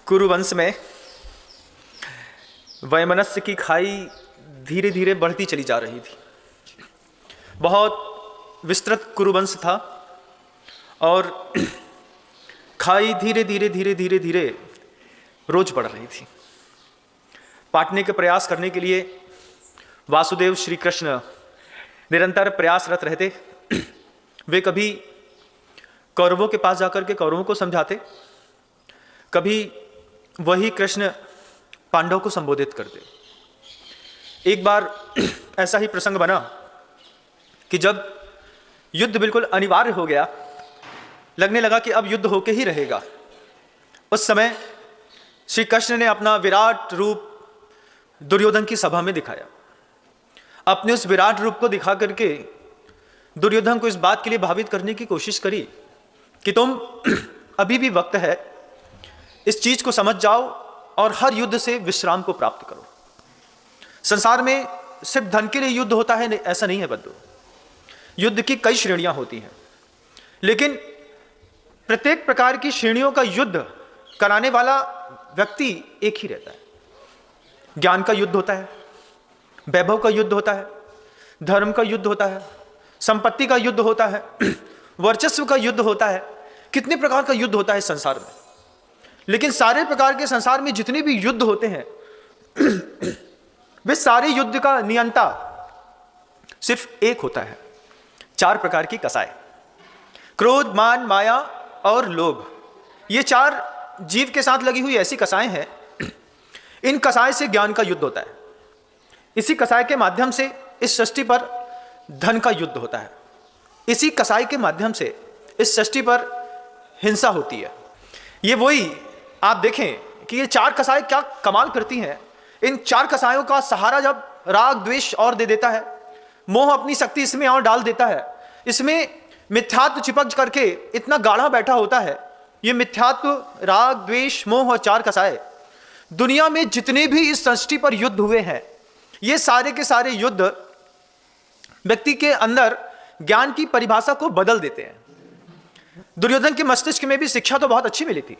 कुरुवंश में वैमनस्य की खाई धीरे धीरे बढ़ती चली जा रही थी। बहुत विस्तृत कुरुवंश था और खाई धीरे धीरे रोज बढ़ रही थी। पाटने के प्रयास करने के लिए वासुदेव श्री कृष्ण निरंतर प्रयासरत रहते। वे कभी कौरवों के पास जाकर के कौरवों को समझाते, कभी वही कृष्ण पांडवों को संबोधित करते। एक बार ऐसा ही प्रसंग बना कि जब युद्ध बिल्कुल अनिवार्य हो गया, लगने लगा कि अब युद्ध होके ही रहेगा, उस समय श्री कृष्ण ने अपना विराट रूप दुर्योधन की सभा में दिखाया। अपने उस विराट रूप को दिखा करके दुर्योधन को इस बात के लिए भावित करने की कोशिश करी कि तुम अभी भी वक्त है, इस चीज को समझ जाओ और हर युद्ध से विश्राम को प्राप्त करो। संसार में सिर्फ धन के लिए युद्ध होता है ऐसा नहीं है बंधु। युद्ध की कई श्रेणियां होती हैं, लेकिन प्रत्येक प्रकार की श्रेणियों का युद्ध कराने वाला व्यक्ति एक ही रहता है। ज्ञान का युद्ध होता है, वैभव का युद्ध होता है, धर्म का युद्ध होता है, संपत्ति का युद्ध होता है, वर्चस्व का युद्ध होता है। कितने प्रकार का युद्ध होता है संसार में, लेकिन सारे प्रकार के संसार में जितने भी युद्ध होते हैं वे सारे युद्ध का नियंता सिर्फ एक होता है। 4 प्रकार की कसाई, क्रोध, मान, माया और लोभ। ये 4 जीव के साथ लगी हुई ऐसी कसाएं हैं। इन कसाई से ज्ञान का युद्ध होता है। इसी कसाई के माध्यम से इस सृष्टि पर धन का युद्ध होता है। इसी कसाई के माध्यम से इस सृष्टि पर हिंसा होती है। ये वही आप देखें कि ये 4 कसाई क्या कमाल करती हैं। इन 4 कसायों का सहारा जब राग द्वेष और दे देता है, मोह अपनी शक्ति इसमें और डाल देता है, इसमें मिथ्यात्व चिपक करके इतना गाढ़ा बैठा होता है। ये मिथ्यात्व, राग, द्वेष, मोह और 4 कसाए दुनिया में जितने भी इस सृष्टि पर युद्ध हुए हैं, ये सारे के सारे युद्ध व्यक्ति के अंदर ज्ञान की परिभाषा को बदल देते हैं। दुर्योधन के मस्तिष्क में भी शिक्षा तो बहुत अच्छी मिली थी,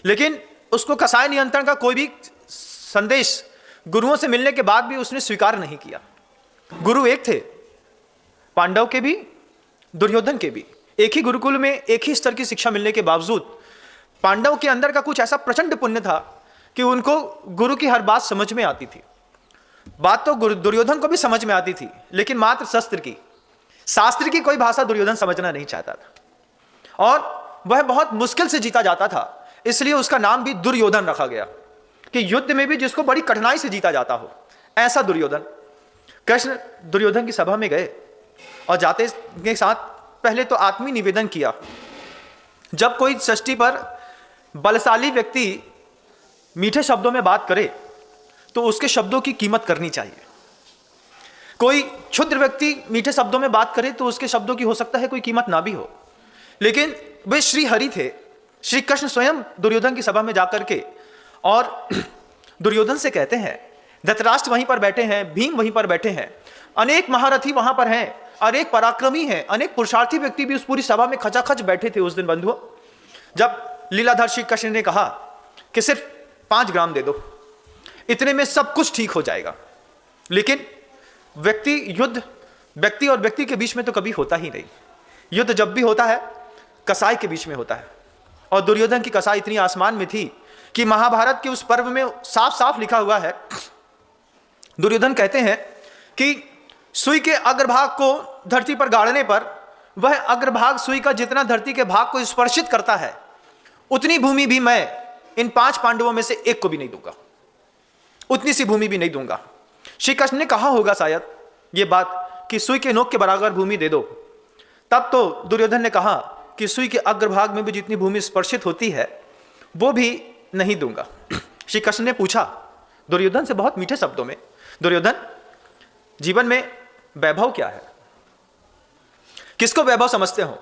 लेकिन उसको कसाई नियंत्रण का कोई भी संदेश गुरुओं से मिलने के बाद भी उसने स्वीकार नहीं किया। गुरु एक थे, पांडव के भी, दुर्योधन के भी। एक ही गुरुकुल में एक ही स्तर की शिक्षा मिलने के बावजूद पांडव के अंदर का कुछ ऐसा प्रचंड पुण्य था कि उनको गुरु की हर बात समझ में आती थी। बात तो दुर्योधन को भी समझ में आती थी, लेकिन मात्र शस्त्र की, शास्त्र की कोई भाषा दुर्योधन समझना नहीं चाहता था और वह बहुत मुश्किल से जीता जाता था। इसलिए उसका नाम भी दुर्योधन रखा गया कि युद्ध में भी जिसको बड़ी कठिनाई से जीता जाता हो, ऐसा दुर्योधन। कृष्ण दुर्योधन की सभा में गए और जाते के साथ पहले तो आत्मीय निवेदन किया। जब कोई सृष्टि पर बलशाली व्यक्ति मीठे शब्दों में बात करे तो उसके शब्दों की कीमत करनी चाहिए। कोई क्षुद्र व्यक्ति मीठे शब्दों में बात करे तो उसके शब्दों की हो सकता है कोई कीमत ना भी हो, लेकिन वे श्री हरि थे। श्री कृष्ण स्वयं दुर्योधन की सभा में जाकर के और दुर्योधन से कहते हैं, धृतराष्ट्र वहीं पर बैठे हैं, भीम वहीं पर बैठे हैं, अनेक महारथी वहां पर हैं, अनेक पराक्रमी हैं, अनेक पुरुषार्थी व्यक्ति भी उस पूरी सभा में खचाखच बैठे थे उस दिन बंधुओं। जब लीलाधर श्री कृष्ण ने कहा कि सिर्फ 5 ग्राम दे दो, इतने में सब कुछ ठीक हो जाएगा। लेकिन युद्ध व्यक्ति और व्यक्ति के बीच में तो कभी होता ही नहीं। युद्ध जब भी होता है कसाई के बीच में होता है, और दुर्योधन की कसाई इतनी आसमान में थी कि महाभारत के उस पर्व में साफ साफ लिखा हुआ है। दुर्योधन कहते हैं कि सुई के अग्रभाग को धरती पर गाड़ने पर वह अग्रभाग सुई का जितना धरती के भाग को स्पर्शित करता है, उतनी भूमि भी मैं इन 5 पांडवों में से एक को भी नहीं दूंगा, उतनी सी भूमि भी नहीं दूंगा। श्री कृष्ण ने कहा होगा शायद ये बात कि सुई के नोक के बराबर भूमि दे दो। तब तो दुर्योधन ने कहा कि सुई के अग्रभाग में भी जितनी भूमि स्पर्शित होती है वो भी नहीं दूंगा। श्री कृष्ण ने पूछा दुर्योधन से बहुत मीठे शब्दों में, दुर्योधन, जीवन में वैभव क्या है? किसको वैभव समझते हो?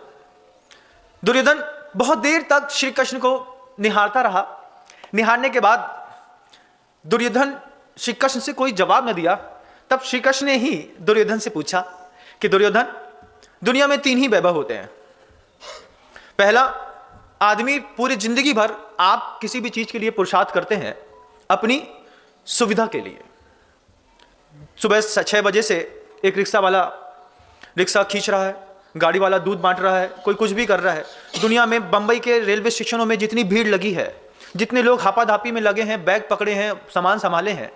दुर्योधन बहुत देर तक श्री कृष्ण को निहारता रहा। निहारने के बाद दुर्योधन श्री कृष्ण से कोई जवाब न दिया। तब श्री कृष्ण ने ही दुर्योधन से पूछा कि दुर्योधन, दुनिया में 3 ही वैभव होते हैं। पहला आदमी पूरी जिंदगी भर आप किसी भी चीज के लिए पुरुषार्थ करते हैं अपनी सुविधा के लिए। सुबह 6 बजे से एक रिक्शा वाला रिक्शा खींच रहा है, गाड़ी वाला दूध बांट रहा है, कोई कुछ भी कर रहा है। दुनिया में बंबई के रेलवे स्टेशनों में जितनी भीड़ लगी है, जितने लोग हापाधापी में लगे हैं, बैग पकड़े हैं, सामान संभाले हैं,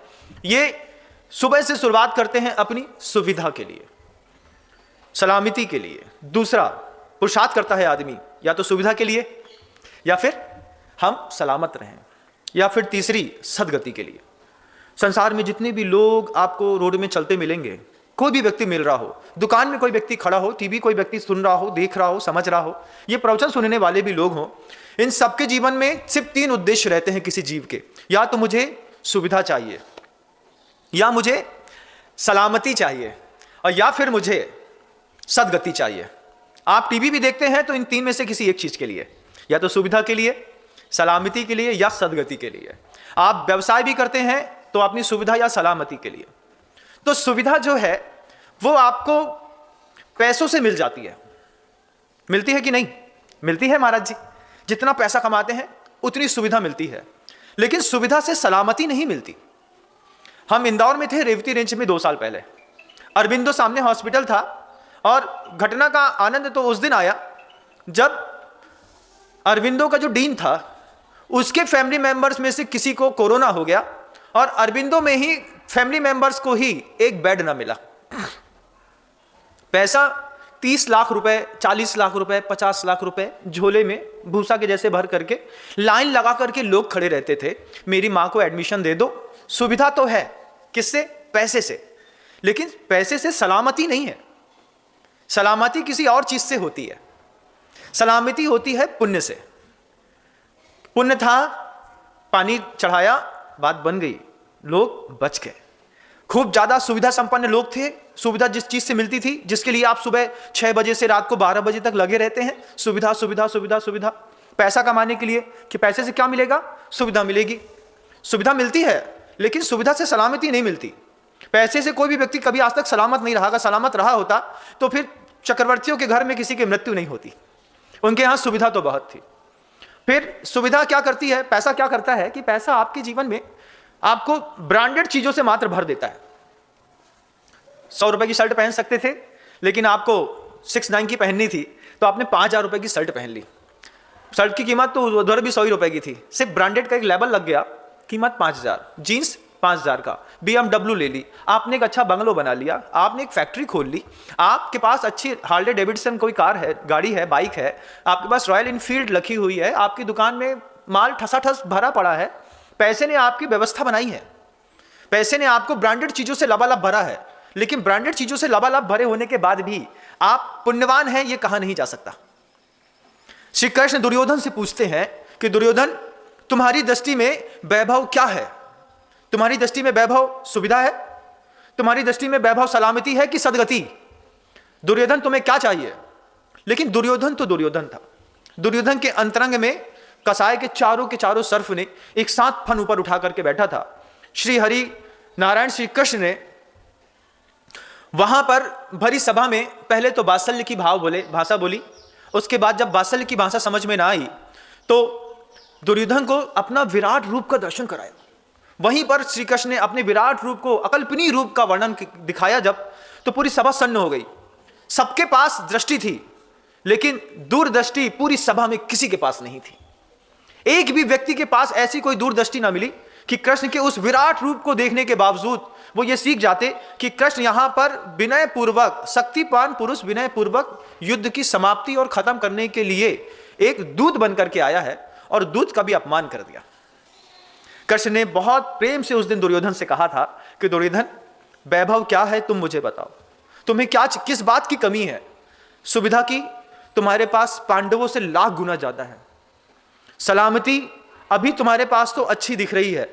ये सुबह से शुरुआत करते हैं अपनी सुविधा के लिए, सलामती के लिए। दूसरा, पुरुषार्थ करता है आदमी या तो सुविधा के लिए या फिर हम सलामत रहें, या फिर तीसरी सदगति के लिए। संसार में जितने भी लोग आपको रोड में चलते मिलेंगे, कोई भी व्यक्ति मिल रहा हो, दुकान में कोई व्यक्ति खड़ा हो, टीवी कोई व्यक्ति सुन रहा हो, देख रहा हो, समझ रहा हो, ये प्रवचन सुनने वाले भी लोग हों, इन सबके जीवन में सिर्फ 3 उद्देश्य रहते हैं किसी जीव के। या तो मुझे सुविधा चाहिए, या मुझे सलामती चाहिए, और या फिर मुझे सदगति चाहिए। आप टीवी भी देखते हैं तो इन 3 में से किसी एक चीज के लिए, या तो सुविधा के लिए, सलामती के लिए, या सदगति के लिए। आप व्यवसाय भी करते हैं तो अपनी सुविधा या सलामती के लिए। तो सुविधा जो है वो आपको पैसों से मिल जाती है। मिलती है कि नहीं? मिलती है महाराज जी। जितना पैसा कमाते हैं उतनी सुविधा मिलती है, लेकिन सुविधा से सलामती नहीं मिलती। हम इंदौर में थे, रेवती रेंज में 2 साल पहले। अरबिंदो सामने हॉस्पिटल था, और घटना का आनंद तो उस दिन आया जब अरबिंदो का जो डीन था उसके फैमिली मेंबर्स में से किसी को कोरोना हो गया, और अरबिंदो में ही फैमिली मेंबर्स को ही एक बेड ना मिला। पैसा 30 लाख रुपए, 40 लाख रुपए, 50 लाख रुपए झोले में भूसा के जैसे भर करके लाइन लगा करके लोग खड़े रहते थे, मेरी मां को एडमिशन दे दो। सुविधा तो है, किससे? पैसे से। लेकिन पैसे से सलामती नहीं है। सलामती किसी और चीज से होती है। सलामती होती है पुण्य से। पुण्य था, पानी चढ़ाया, बात बन गई, लोग बच गए। खूब ज्यादा सुविधा संपन्न लोग थे, सुविधा जिस चीज से मिलती थी, जिसके लिए आप सुबह 6 बजे से रात को 12 बजे तक लगे रहते हैं, सुविधा सुविधा सुविधा सुविधा। पैसा कमाने के लिए कि पैसे से क्या मिलेगा? सुविधा मिलेगी। सुविधा मिलती है, लेकिन सुविधा से सलामती नहीं मिलती। पैसे से कोई भी व्यक्ति कभी आज तक सलामत नहीं रहा। अगर सलामत रहा होता तो फिर चक्रवर्तियों के घर में किसी की मृत्यु नहीं होती। उनके यहां सुविधा तो बहुत थी। फिर सुविधा क्या करती है? पैसा क्या करता है कि पैसा आपके जीवन में आपको ब्रांडेड चीजों से मात्र भर देता है। 100 रुपए की शर्ट पहन सकते थे, लेकिन आपको 6-9 की पहननी थी तो आपने 5000 रुपए की शर्ट पहन ली। शर्ट की कीमत तो उधर भी 100 ही रुपए की थी, सिर्फ ब्रांडेड का एक लेबल लग गया, कीमत 5000। जीन्स 5000 का, BMW ले ली, आपने एक अच्छा बंगलो बना लिया, आपने एक फैक्ट्री खोल ली, आपके पास अच्छी हार्ले डेविडसन कोई कार है, गाड़ी है, बाइक है, आपके पास रॉयल इनफील्ड रखी हुई है, आपकी दुकान में माल ठसाठस भरा पड़ा है। पैसे ने आपकी व्यवस्था बनाई है, पैसे ने आपको ब्रांडेड चीजों से लबालब भरा है। लेकिन ब्रांडेड चीजों से लबालब भरे होने के बाद भी आप पुण्यवान हैं, यह कहा नहीं जा सकता। श्री कृष्ण दुर्योधन से पूछते हैं कि दुर्योधन, तुम्हारी दृष्टि में वैभव क्या है? तुम्हारी दृष्टि में वैभव सुविधा है? तुम्हारी दृष्टि में वैभव सलामती है कि सदगति? दुर्योधन, तुम्हें क्या चाहिए? लेकिन दुर्योधन तो दुर्योधन था। दुर्योधन के अंतरंग में कसाय के चारों सर्फ ने एक साथ फन ऊपर उठा करके बैठा था। श्री हरि नारायण श्री कृष्ण ने वहां पर भरी सभा में पहले तो वात्सल्य की भाषा बोली। उसके बाद जब वात्सल्य की भाषा समझ में ना आई तो दुर्योधन को अपना विराट रूप का दर्शन कराया। वहीं पर श्री कृष्ण ने अपने विराट रूप को, अकल्पनीय रूप का वर्णन दिखाया जब, तो पूरी सभा सन्न हो गई। सबके पास दृष्टि थी, लेकिन दूरदृष्टि पूरी सभा में किसी के पास नहीं थी। एक भी व्यक्ति के पास ऐसी कोई दूरदृष्टि ना मिली कि कृष्ण के उस विराट रूप को देखने के बावजूद वो ये सीख जाते कि कृष्ण यहां पर विनय पूर्वक, शक्तिपान पुरुष विनय पूर्वक युद्ध की समाप्ति और खत्म करने के लिए एक दूत बनकर के आया है, और दूत का भी अपमान कर दिया। कृष्ण ने बहुत प्रेम से उस दिन दुर्योधन से कहा था कि दुर्योधन, वैभव क्या है तुम मुझे बताओ, तुम्हें क्या, किस बात की कमी है? सुविधा की तुम्हारे पास पांडवों से लाख गुना ज्यादा है। सलामती अभी तुम्हारे पास तो अच्छी दिख रही है,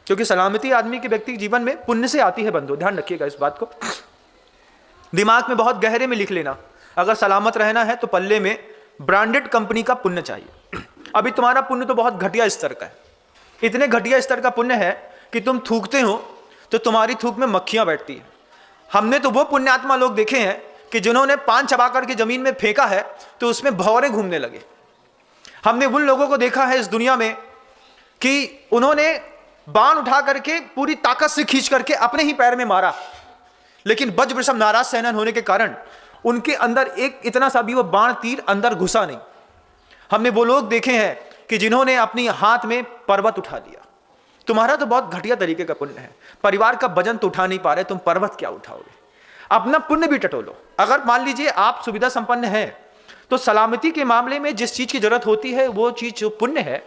क्योंकि सलामती आदमी के व्यक्ति जीवन में पुण्य से आती है। बंधु ध्यान रखिएगा इस बात को, दिमाग में बहुत गहरे में लिख लेना। अगर सलामत रहना है तो पल्ले में ब्रांडेड कंपनी का पुण्य चाहिए। अभी तुम्हारा पुण्य तो बहुत घटिया स्तर का है, इतने घटिया स्तर का पुण्य है कि तुम थूकते हो तो तुम्हारी थूक में मक्खियां बैठती है। हमने तो वो पुण्यात्मा लोग देखे हैं कि जिन्होंने पान चबा करके जमीन में फेंका है तो उसमें भौरे घूमने लगे। हमने उन लोगों को देखा है इस दुनिया में कि उन्होंने बाण उठा करके पूरी ताकत से खींच करके अपने ही पैर में मारा, लेकिन वज्रवृषभ नाराज सेनान होने के कारण उनके अंदर एक इतना सा भी वो बाण तीर अंदर घुसा नहीं। हमने वो लोग देखे हैं कि जिन्होंने अपनी हाथ में पर्वत उठा लिया। तुम्हारा तो बहुत घटिया तरीके का पुण्य है, परिवार का वजन तो उठा नहीं पा रहे, तुम पर्वत क्या उठाओगे? अपना पुण्य भी टटोलो। अगर मान लीजिए आप सुविधा संपन्न हैं तो सलामती के मामले में जिस चीज की जरूरत होती है वो चीज जो पुण्य है,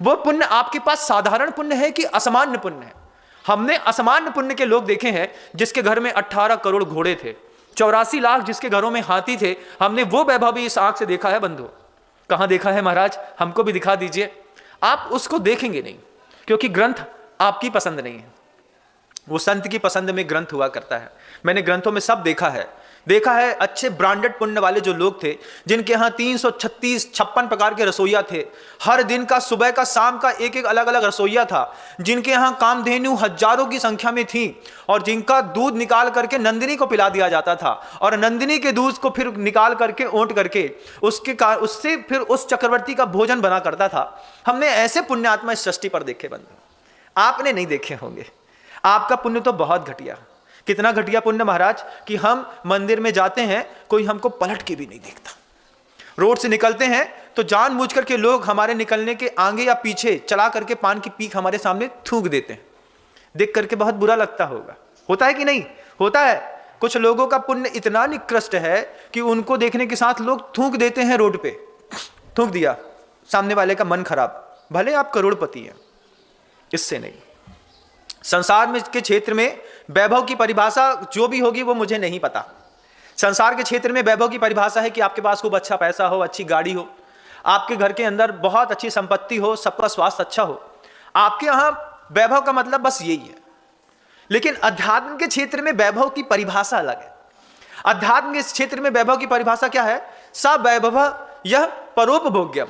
वो पुण्य आपके पास साधारण पुण्य है कि असामान्य पुण्य है? हमने असामान्य पुण्य के लोग देखे हैं जिसके घर में 18 करोड़ घोड़े थे, 84 लाख जिसके घरों में हाथी थे। हमने वो वैभव भी इस आंख से देखा है बंधु। कहां देखा है महाराज? हमको भी दिखा दीजिए। आप उसको देखेंगे नहीं क्योंकि ग्रंथ आपकी पसंद नहीं है, वो संत की पसंद में ग्रंथ हुआ करता है। मैंने ग्रंथों में सब देखा है अच्छे ब्रांडेड पुण्य वाले जो लोग थे, जिनके यहाँ 336-56 प्रकार के रसोइया थे, हर दिन का सुबह का शाम का एक एक अलग अलग रसोइया था, जिनके यहाँ कामधेनु हजारों की संख्या में थी और जिनका दूध निकाल करके नंदिनी को पिला दिया जाता था और नंदिनी के दूध को फिर निकाल करके ओंट करके उससे फिर उस चक्रवर्ती का भोजन बना करता था। हमने ऐसे पुण्यात्मा इस सृष्टि पर देखे बंधु, आपने नहीं देखे होंगे। आपका पुण्य तो बहुत घटिया। कितना घटिया पुण्य महाराज कि हम मंदिर में जाते हैं, कोई हमको पलट के भी नहीं देखता। रोड से निकलते हैं तो जानबूझ करके लोग हमारे निकलने के आगे या पीछे चला करके पान की पीक हमारे सामने थूक देते हैं। देख करके बहुत बुरा लगता होगा, होता है कि नहीं? होता है। कुछ लोगों का पुण्य इतना निकृष्ट है कि उनको देखने के साथ लोग थूक देते हैं, रोड पे थूक दिया, सामने वाले का मन खराब, भले आप करोड़पति हैं, इससे नहीं। संसार में के क्षेत्र में वैभव की परिभाषा जो भी होगी वो मुझे नहीं पता। संसार के क्षेत्र में वैभव की परिभाषा है कि आपके पास खूब अच्छा पैसा हो, अच्छी गाड़ी हो, आपके घर के अंदर बहुत अच्छी संपत्ति हो, सबका स्वास्थ्य अच्छा हो। आपके यहाँ वैभव का मतलब बस यही है। लेकिन अध्यात्म के क्षेत्र में वैभव की परिभाषा अलग है। अध्यात्म के क्षेत्र में वैभव की परिभाषा क्या है? स वैभव यह परोपभोग्यम,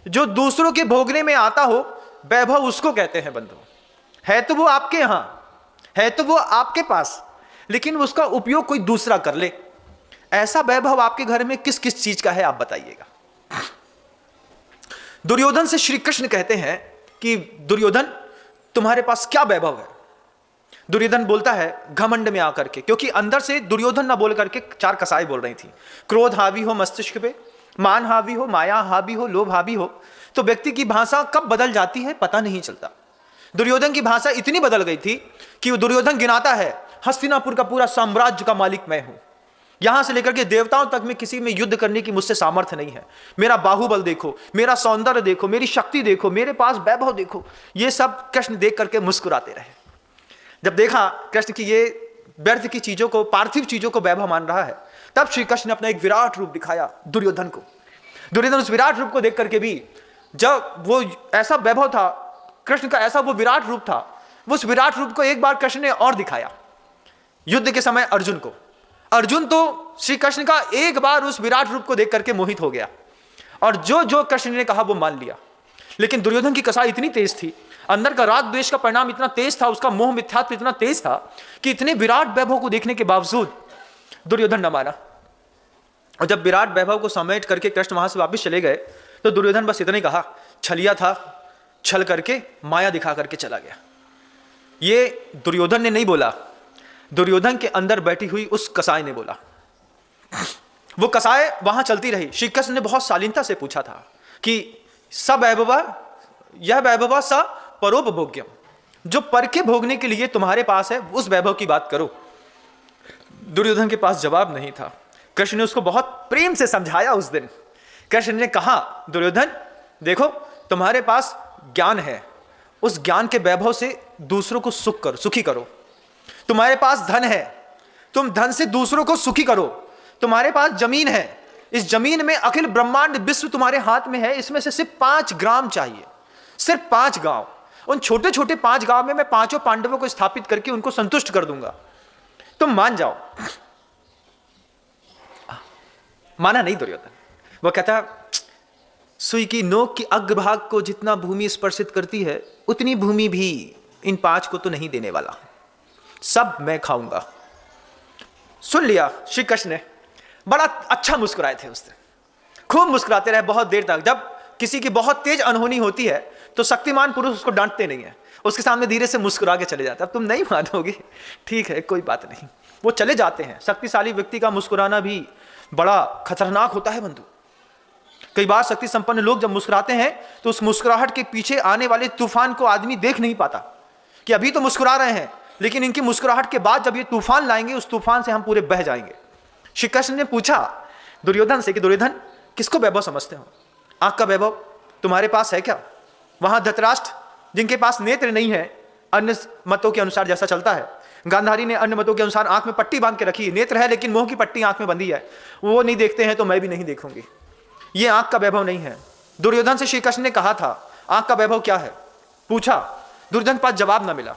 जो दूसरों के भोगने में आता हो, वैभव उसको कहते हैं बंधु। है तो वो आपके यहां, है तो वो आपके पास, लेकिन उसका उपयोग कोई दूसरा कर ले। ऐसा वैभव आपके घर में किस किस चीज का है आप बताइएगा। दुर्योधन से श्री कृष्ण कहते हैं कि दुर्योधन तुम्हारे पास क्या वैभव है? दुर्योधन बोलता है घमंड में आकर के, क्योंकि अंदर से दुर्योधन ना बोल करके 4 कसाई बोल रही थी। क्रोध हावी हो मस्तिष्क पे, मान हावी हो, माया हावी हो, लोभ हावी हो, तो व्यक्ति की भाषा कब बदल जाती है पता नहीं चलता। दुर्योधन की भाषा इतनी बदल गई थी कि दुर्योधन गिनाता है हस्तिनापुर का पूरा साम्राज्य का मालिक मैं हूं, यहां से लेकर के देवताओं तक में किसी में युद्ध करने की मुझसे सामर्थ्य नहीं है। मेरा बाहुबल देखो, मेरा सौंदर्य देखो, मेरी शक्ति देखो, मेरे पास वैभव देखो। ये सब कृष्ण देख करके मुस्कुराते रहे। जब देखा कृष्ण की ये व्यर्थ की चीजों को, पार्थिव चीजों को वैभव मान रहा है, तब श्री कृष्ण ने अपना एक विराट रूप दिखाया दुर्योधन को। दुर्योधन उस विराट रूप को देख करके भी, जब वो ऐसा वैभव था कृष्ण का, ऐसा वो विराट रूप था, उस विराट रूप को एक बार कृष्ण ने और दिखाया युद्ध के समय अर्जुन को। अर्जुन तो श्री कृष्ण का एक बार उस विराट रूप को देख करके मोहित हो गया और जो जो कृष्ण ने कहा वो मान लिया। लेकिन दुर्योधन की कसाई इतनी तेज थी, अंदर का राग द्वेष का परिणाम इतना तेज था, उसका मोह मिथ्यात्व इतना तेज था कि इतने विराट वैभव को देखने के बावजूद दुर्योधन न माना। और जब विराट वैभव को समेट करके कृष्ण वहां से वापस चले गए तो दुर्योधन बस इतना ही कहा, छलिया था, छल करके माया दिखा करके चला गया। ये दुर्योधन ने नहीं बोला, दुर्योधन के अंदर बैठी हुई उस कसाई ने बोला। वो कसाई वहां चलती रही। श्री कृष्ण ने बहुत शालीनता से पूछा था कि सब वैभव, यह वैभव स परोपभोग्यम, जो पर के भोगने के लिए तुम्हारे पास है उस वैभव की बात करो। दुर्योधन के पास जवाब नहीं था। कृष्ण ने उसको बहुत प्रेम से समझाया। उस दिन कृष्ण ने कहा, दुर्योधन देखो तुम्हारे पास ज्ञान है, उस ज्ञान के वैभव से दूसरों को सुखी करो। तुम्हारे पास धन है, तुम धन से दूसरों को सुखी करो। तुम्हारे पास जमीन है, इस जमीन में अखिल ब्रह्मांड विश्व तुम्हारे हाथ में है, इसमें से सिर्फ 5 ग्राम चाहिए, सिर्फ 5 गांव। उन छोटे छोटे 5 गांव में मैं 5 पांडवों को स्थापित करके उनको संतुष्ट कर दूंगा, तुम मान जाओ। माना नहीं दुर्योधन। वो कहता, सुई की नोक की अग्रभाग को जितना भूमि स्पर्शित करती है उतनी भूमि भी इन 5 को तो नहीं देने वाला, सब मैं खाऊंगा। सुन लिया श्री कृष्ण ने, बड़ा अच्छा मुस्कुराए थे उस दिन, खूब मुस्कुराते रहे बहुत देर तक। जब किसी की बहुत तेज अनहोनी होती है तो शक्तिमान पुरुष उसको डांटते नहीं है, उसके सामने धीरे से मुस्कुरा के चले जाते हैं। अब तुम नहीं मानोगे, ठीक है कोई बात नहीं, वो चले जाते हैं। शक्तिशाली व्यक्ति का मुस्कुराना भी बड़ा खतरनाक होता है बंधु। कई बार शक्ति संपन्न लोग जब मुस्कुराते हैं तो उस मुस्कुराहट के पीछे आने वाले तूफान को आदमी देख नहीं पाता कि अभी तो मुस्कुरा रहे हैं, लेकिन इनकी मुस्कुराहट के बाद जब ये तूफान लाएंगे, उस तूफान से हम पूरे बह जाएंगे। श्री कृष्ण ने पूछा दुर्योधन से कि दुर्योधन, किसको वैभव समझते हो? आंख का वैभव तुम्हारे पास है क्या? वहां धृतराष्ट्र जिनके पास नेत्र नहीं है, अन्य मतों के अनुसार जैसा चलता है, गांधारी ने अन्य मतों के अनुसार आंख में पट्टी बांध के रखी है, नेत्र है लेकिन मोह की पट्टी आंख में बंधी है, वो नहीं देखते हैं तो मैं भी नहीं देखूंगी। ये आंख का वैभव नहीं है। दुर्योधन से श्री कृष्ण ने कहा था आंख का वैभव क्या है, पूछा, दुर्योधन के पास जवाब ना मिला।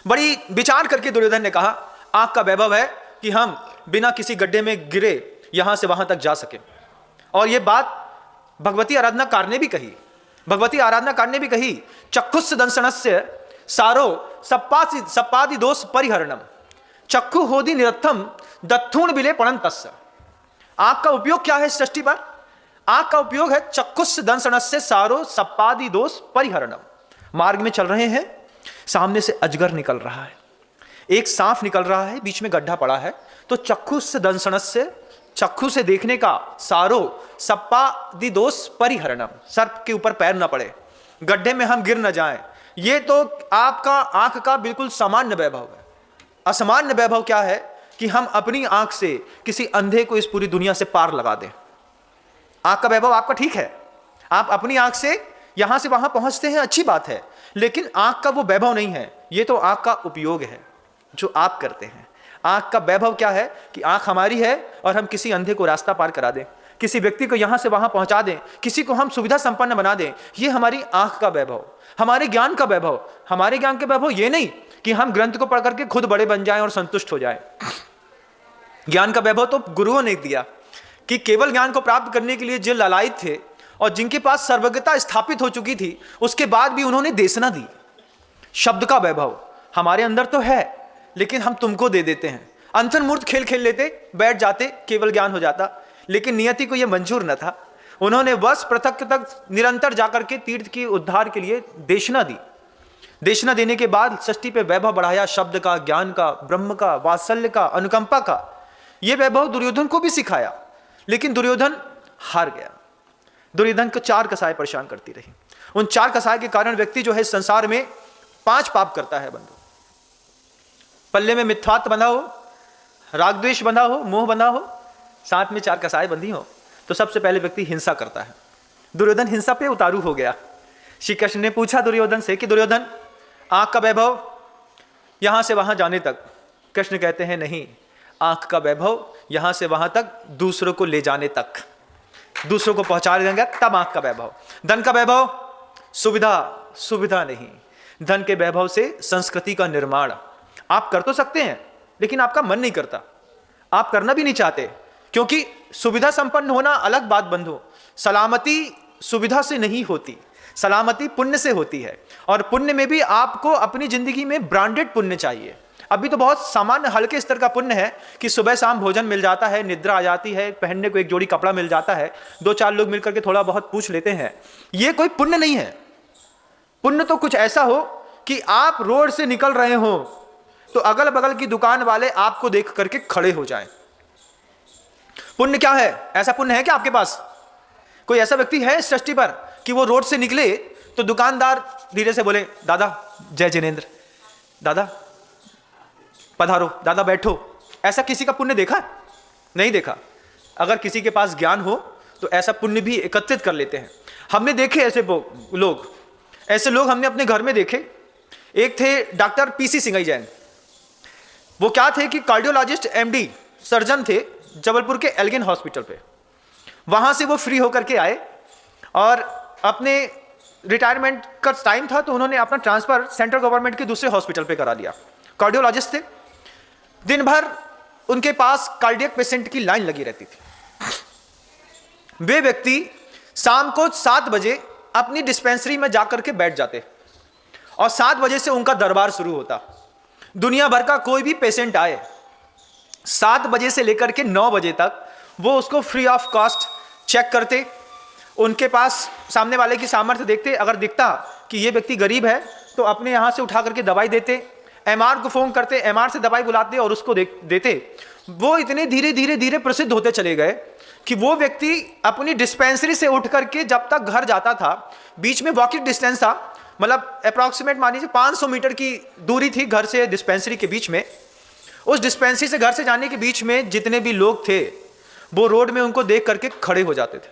बड़ी विचार करके दुर्योधन ने कहा आंख का वैभव है कि हम बिना किसी गड्ढे में गिरे यहां से वहां तक जा सके। और यह बात भगवती आराधनाकार ने भी कही। भगवती आराधनाकार ने भी कही, चक्षुष दंशनस्य सारो सप्पादि दोष परिहरणम चक्षु होदि निरर्थम दत्थूण बिले पणंतस्य। आंख का उपयोग क्या है सृष्टि पर? आंख का उपयोग है चक्षुष दंशनस्य सारो सप्पादि दोष परिहरणम। मार्ग में चल रहे हैं, सामने से अजगर निकल रहा है, एक सांप निकल रहा है, बीच में गड्ढा पड़ा है, तो चक्षुष दंशनस्य, चक्षु से देखने का, सारो सप्पादि दोष परिहरणम, सर्प के ऊपर पैर न पड़े, गड्ढे में हम गिर न जाएं। ये तो आपका आंख का बिल्कुल सामान्य वैभव है। असामान्य वैभव क्या है कि हम अपनी आंख से किसी अंधे को इस पूरी दुनिया से पार लगा दें। आंख का वैभव आपका ठीक है, आप अपनी आंख से यहां से वहां पहुंचते हैं, अच्छी बात है, लेकिन आंख का वो वैभव नहीं है। ये तो आंख का उपयोग है जो आप करते हैं। आंख का वैभव क्या है कि आंख हमारी है और हम किसी अंधे को रास्ता पार करा दें, किसी व्यक्ति को यहां से वहां पहुंचा दें, किसी को हम सुविधा संपन्न बना दें। ये हमारी आंख का वैभव, हमारे ज्ञान का वैभव। हमारे ज्ञान के वैभव ये नहीं कि हम ग्रंथ को पढ़ करके खुद बड़े बन जाएं और संतुष्ट हो जाएं। ज्ञान का वैभव तो गुरुओं ने दिया कि केवल ज्ञान को प्राप्त करने के लिए जो लालायित थे और जिनके पास सर्वज्ञता स्थापित हो चुकी थी, उसके बाद भी उन्होंने देशना दी। शब्द का वैभव हमारे अंदर तो है, लेकिन हम तुमको दे देते हैं। अंतर्मूर्त खेल खेल लेते, बैठ जाते, केवल ज्ञान हो जाता, लेकिन नियति को यह मंजूर न था। उन्होंने वर्ष पृथक तक निरंतर जाकर के तीर्थ के उद्धार के लिए देशना दी। देशना देने के बाद षष्ठी पे वैभव बढ़ाया, शब्द का, ज्ञान का, ब्रह्म का, वात्सल्य का, अनुकंपा का। यह वैभव दुर्योधन को भी सिखाया, लेकिन दुर्योधन हार गया। दुर्योधन को 4 कसाय परेशान करती रही। उन 4 कसाय के कारण व्यक्ति जो है संसार में 5 पाप करता है बंधु। पल्ले में मिथ्यात्व बंधा हो, राग द्वेष बंधा हो, मोह बंधा हो, साथ में 4 कसाय बंधी हो, तो सबसे पहले व्यक्ति हिंसा करता है। दुर्योधन हिंसा पे उतारू हो गया। श्री कृष्ण ने पूछा दुर्योधन से कि दुर्योधन, आंख का वैभव यहां से वहां जाने तक। कृष्ण कहते हैं नहीं, आंख का वैभव यहां से वहां तक, दूसरों को ले जाने तक, दूसरों को पहुंचा देंगे तब आंख का वैभव। धन का वैभव सुविधा नहीं, धन के वैभव से संस्कृति का निर्माण आप कर तो सकते हैं, लेकिन आपका मन नहीं करता, आप करना भी नहीं चाहते, क्योंकि सुविधा संपन्न होना अलग बात बंधु। सलामती सुविधा से नहीं होती, सलामती पुण्य से होती है। और पुण्य में भी आपको अपनी जिंदगी में ब्रांडेड पुण्य चाहिए। अभी तो बहुत सामान्य हल्के स्तर का पुण्य है कि सुबह शाम भोजन मिल जाता है, निद्रा आ जाती है, पहनने को एक जोड़ी कपड़ा मिल जाता है, 2-4 लोग मिलकर के थोड़ा बहुत पूछ लेते हैं। यह कोई पुण्य नहीं है। पुण्य तो कुछ ऐसा हो कि आप रोड से निकल रहे हो तो अगल बगल की दुकान वाले आपको देख करके खड़े हो जाएं। पुण्य क्या है? ऐसा पुण्य है क्या आपके पास? कोई ऐसा व्यक्ति है इस सृष्टि पर कि वो रोड से निकले तो दुकानदार धीरे से बोले, दादा जय जिनेंद्र, दादा पधारो, दादा बैठो? ऐसा किसी का पुण्य देखा? नहीं देखा। अगर किसी के पास ज्ञान हो तो ऐसा पुण्य भी एकत्रित कर लेते हैं। हमने देखे ऐसे लोग हमने अपने घर में देखे। एक थे डॉक्टर पीसी सिंघई जैन। वो क्या थे कि कार्डियोलॉजिस्ट, एमडी, सर्जन थे जबलपुर के एल्गिन हॉस्पिटल पे। वहां से वो फ्री होकर के आए और अपने रिटायरमेंट का टाइम था तो उन्होंने अपना ट्रांसफर सेंट्रल गवर्नमेंट के दूसरे हॉस्पिटल पे करा लिया। कार्डियोलॉजिस्ट थे। दिन भर उनके पास कार्डियक पेशेंट की लाइन लगी रहती थी। वे व्यक्ति शाम को 7 बजे अपनी डिस्पेंसरी में जाकर के बैठ जाते और 7 बजे से उनका दरबार शुरू होता। दुनिया भर का कोई भी पेशेंट आए, 7 बजे से लेकर के 9 बजे तक वो उसको फ्री ऑफ कॉस्ट चेक करते, उनके पास सामने वाले की सामर्थ्य देखते, अगर दिखता कि ये व्यक्ति गरीब है तो अपने यहाँ से उठा करके दवाई देते, एमआर को फोन करते, एमआर से दवाई बुलाते और उसको देते। वो इतने धीरे धीरे धीरे प्रसिद्ध होते चले गए कि वो व्यक्ति अपनी डिस्पेंसरी से उठ करके जब तक घर जाता था, बीच में वॉकिंग डिस्टेंस था, मतलब अप्रॉक्सीमेट मान लीजिए 500 मीटर की दूरी थी घर से डिस्पेंसरी के बीच में। उस डिस्पेंसरी से घर से जाने के बीच में जितने भी लोग थे वो रोड में उनको देख करके खड़े हो जाते थे,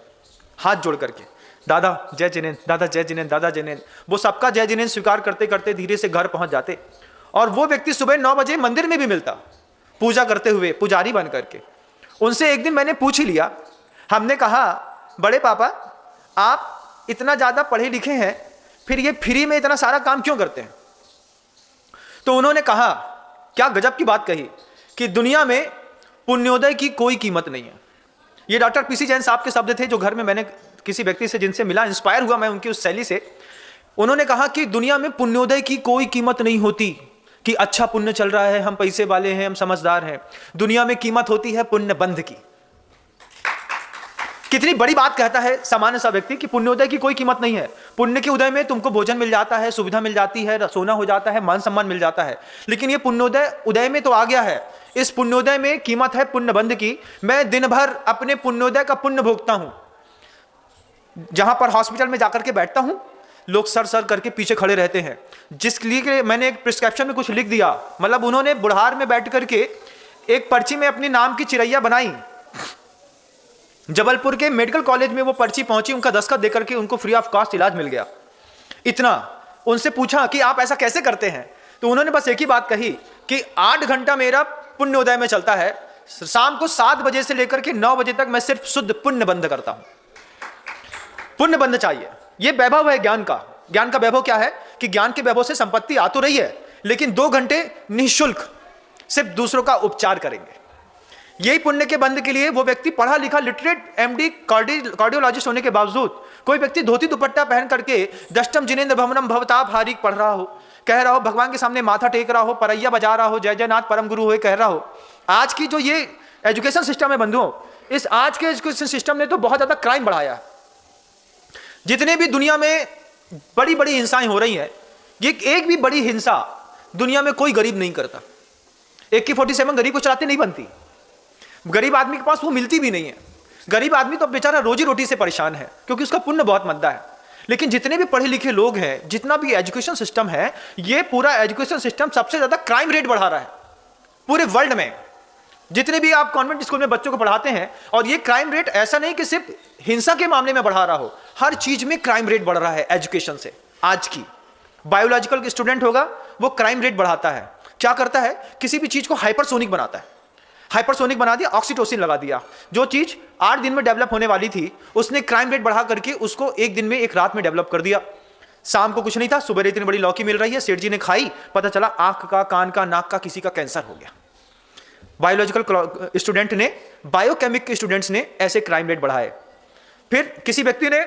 हाथ जोड़ करके, दादा जय जिनेंद्र, दादा जय जिनेंद्र, दादा जय जिनेंद्र। वो सबका जय जिनेंद्र स्वीकार करते करते धीरे से घर पहुंच जाते। और वो व्यक्ति सुबह 9 बजे मंदिर में भी मिलता, पूजा करते हुए, पुजारी बन करके। उनसे एक दिन मैंने पूछ ही लिया, हमने कहा बड़े पापा आप इतना ज़्यादा पढ़े लिखे हैं, फिर ये फ्री में इतना सारा काम क्यों करते हैं? तो उन्होंने कहा, क्या गजब की बात कही, कि दुनिया में पुण्योदय की कोई कीमत नहीं है। ये डॉक्टर पीसी जैन साहब के शब्द थे, जो घर में मैंने किसी व्यक्ति से जिनसे मिला, इंस्पायर हुआ मैं उनकी उस शैली से। उन्होंने कहा कि दुनिया में पुण्योदय की कोई कीमत नहीं होती, कि अच्छा पुण्य चल रहा है, हम पैसे वाले हैं, हम समझदार हैं। दुनिया में कीमत होती है पुण्य बंध की। कितनी बड़ी बात कहता है सामान्य सा व्यक्ति कि पुण्योदय की कोई कीमत नहीं है। पुण्य के उदय में तुमको भोजन मिल जाता है, सुविधा मिल जाती है, सोना हो जाता है, मान सम्मान मिल जाता है, लेकिन ये पुण्योदय उदय में तो आ गया है। इस पुण्योदय में कीमत है पुण्य बंध की। मैं दिन भर अपने पुण्योदय का पुण्य भोगता हूं। जहां पर हॉस्पिटल में जाकर के बैठता हूं, लोग सर सर करके पीछे खड़े रहते हैं, जिसके लिए मैंने एक प्रिस्क्रिप्शन में कुछ लिख दिया। मतलब उन्होंने बुढ़ार में बैठ करके एक पर्ची में अपनी नाम की चिरैया बनाई। जबलपुर के मेडिकल कॉलेज में वो पर्ची पहुंची, उनका दस्तखत देकर के उनको फ्री ऑफ कॉस्ट इलाज मिल गया। इतना उनसे पूछा कि आप ऐसा कैसे करते हैं, तो उन्होंने बस एक ही बात कही कि 8 घंटा मेरा पुण्योदय में चलता है, शाम को 7 बजे से लेकर के 9 बजे तक मैं सिर्फ शुद्ध पुण्य बंध करता हूं। पुण्य बंध चाहिए, ये वैभव है ज्ञान का। ज्ञान का वैभव क्या है कि ज्ञान के वैभव से संपत्ति आ तो रही है, लेकिन 2 घंटे निःशुल्क सिर्फ दूसरों का उपचार करेंगे। यही पुण्य के बंध के लिए वो व्यक्ति पढ़ा लिखा लिटरेट एमडी कार्डियोलॉजिस्ट होने के बावजूद, कोई व्यक्ति धोती दुपट्टा पहन करके दष्टम जिनेन्द्र भवनम भवताप हारिक पढ़ रहा हो, कह रहा हो, भगवान के सामने माथा टेक रहा हो, परैया बजा रहा हो, जय जयनाथ परम गुरु हो कह रहा हो। आज की जो ये एजुकेशन सिस्टम है बंधुओं, इस आज के एजुकेशन सिस्टम ने तो बहुत ज्यादा क्राइम बढ़ाया। जितने भी दुनिया में बड़ी बड़ी हिंसाएं हो रही हैं, ये एक भी बड़ी हिंसा दुनिया में कोई गरीब नहीं करता। AK-47 गरीब को चलाते नहीं बनती, गरीब आदमी के पास वो मिलती भी नहीं है। गरीब आदमी तो बेचारा रोजी रोटी से परेशान है, क्योंकि उसका पुण्य बहुत मंदा है। लेकिन जितने भी पढ़े लिखे लोग हैं, जितना भी एजुकेशन सिस्टम है, ये पूरा एजुकेशन सिस्टम सबसे ज्यादा क्राइम रेट बढ़ा रहा है पूरे वर्ल्ड में। जितने भी आप कॉन्वेंट स्कूल में बच्चों को पढ़ाते हैं, और ये क्राइम रेट ऐसा नहीं कि सिर्फ हिंसा के मामले में बढ़ा रहा हो, हर चीज में क्राइम रेट बढ़ रहा है एजुकेशन से। आज की बायोलॉजिकल स्टूडेंट होगा, वो क्राइम रेट बढ़ाता है। क्या करता है, किसी भी चीज को हाइपरसोनिक बनाता है। हाइपरसोनिक बना दिया, ऑक्सीटोसिन लगा दिया। जो चीज 8 दिन में डेवलप होने वाली थी, उसने क्राइम रेट बढ़ा करके उसको 1 दिन में, 1 रात में डेवलप कर दिया। शाम को कुछ नहीं था, सुबह इतनी बड़ी लौकी मिल रही है, सेठ जी ने खाई, पता चला आंख का, कान का, नाक का, किसी का कैंसर हो गया। बायोलॉजिकल स्टूडेंट ने, बायोकेमिक के स्टूडेंट्स ने ऐसे क्राइम रेट बढ़ाए। फिर किसी व्यक्ति ने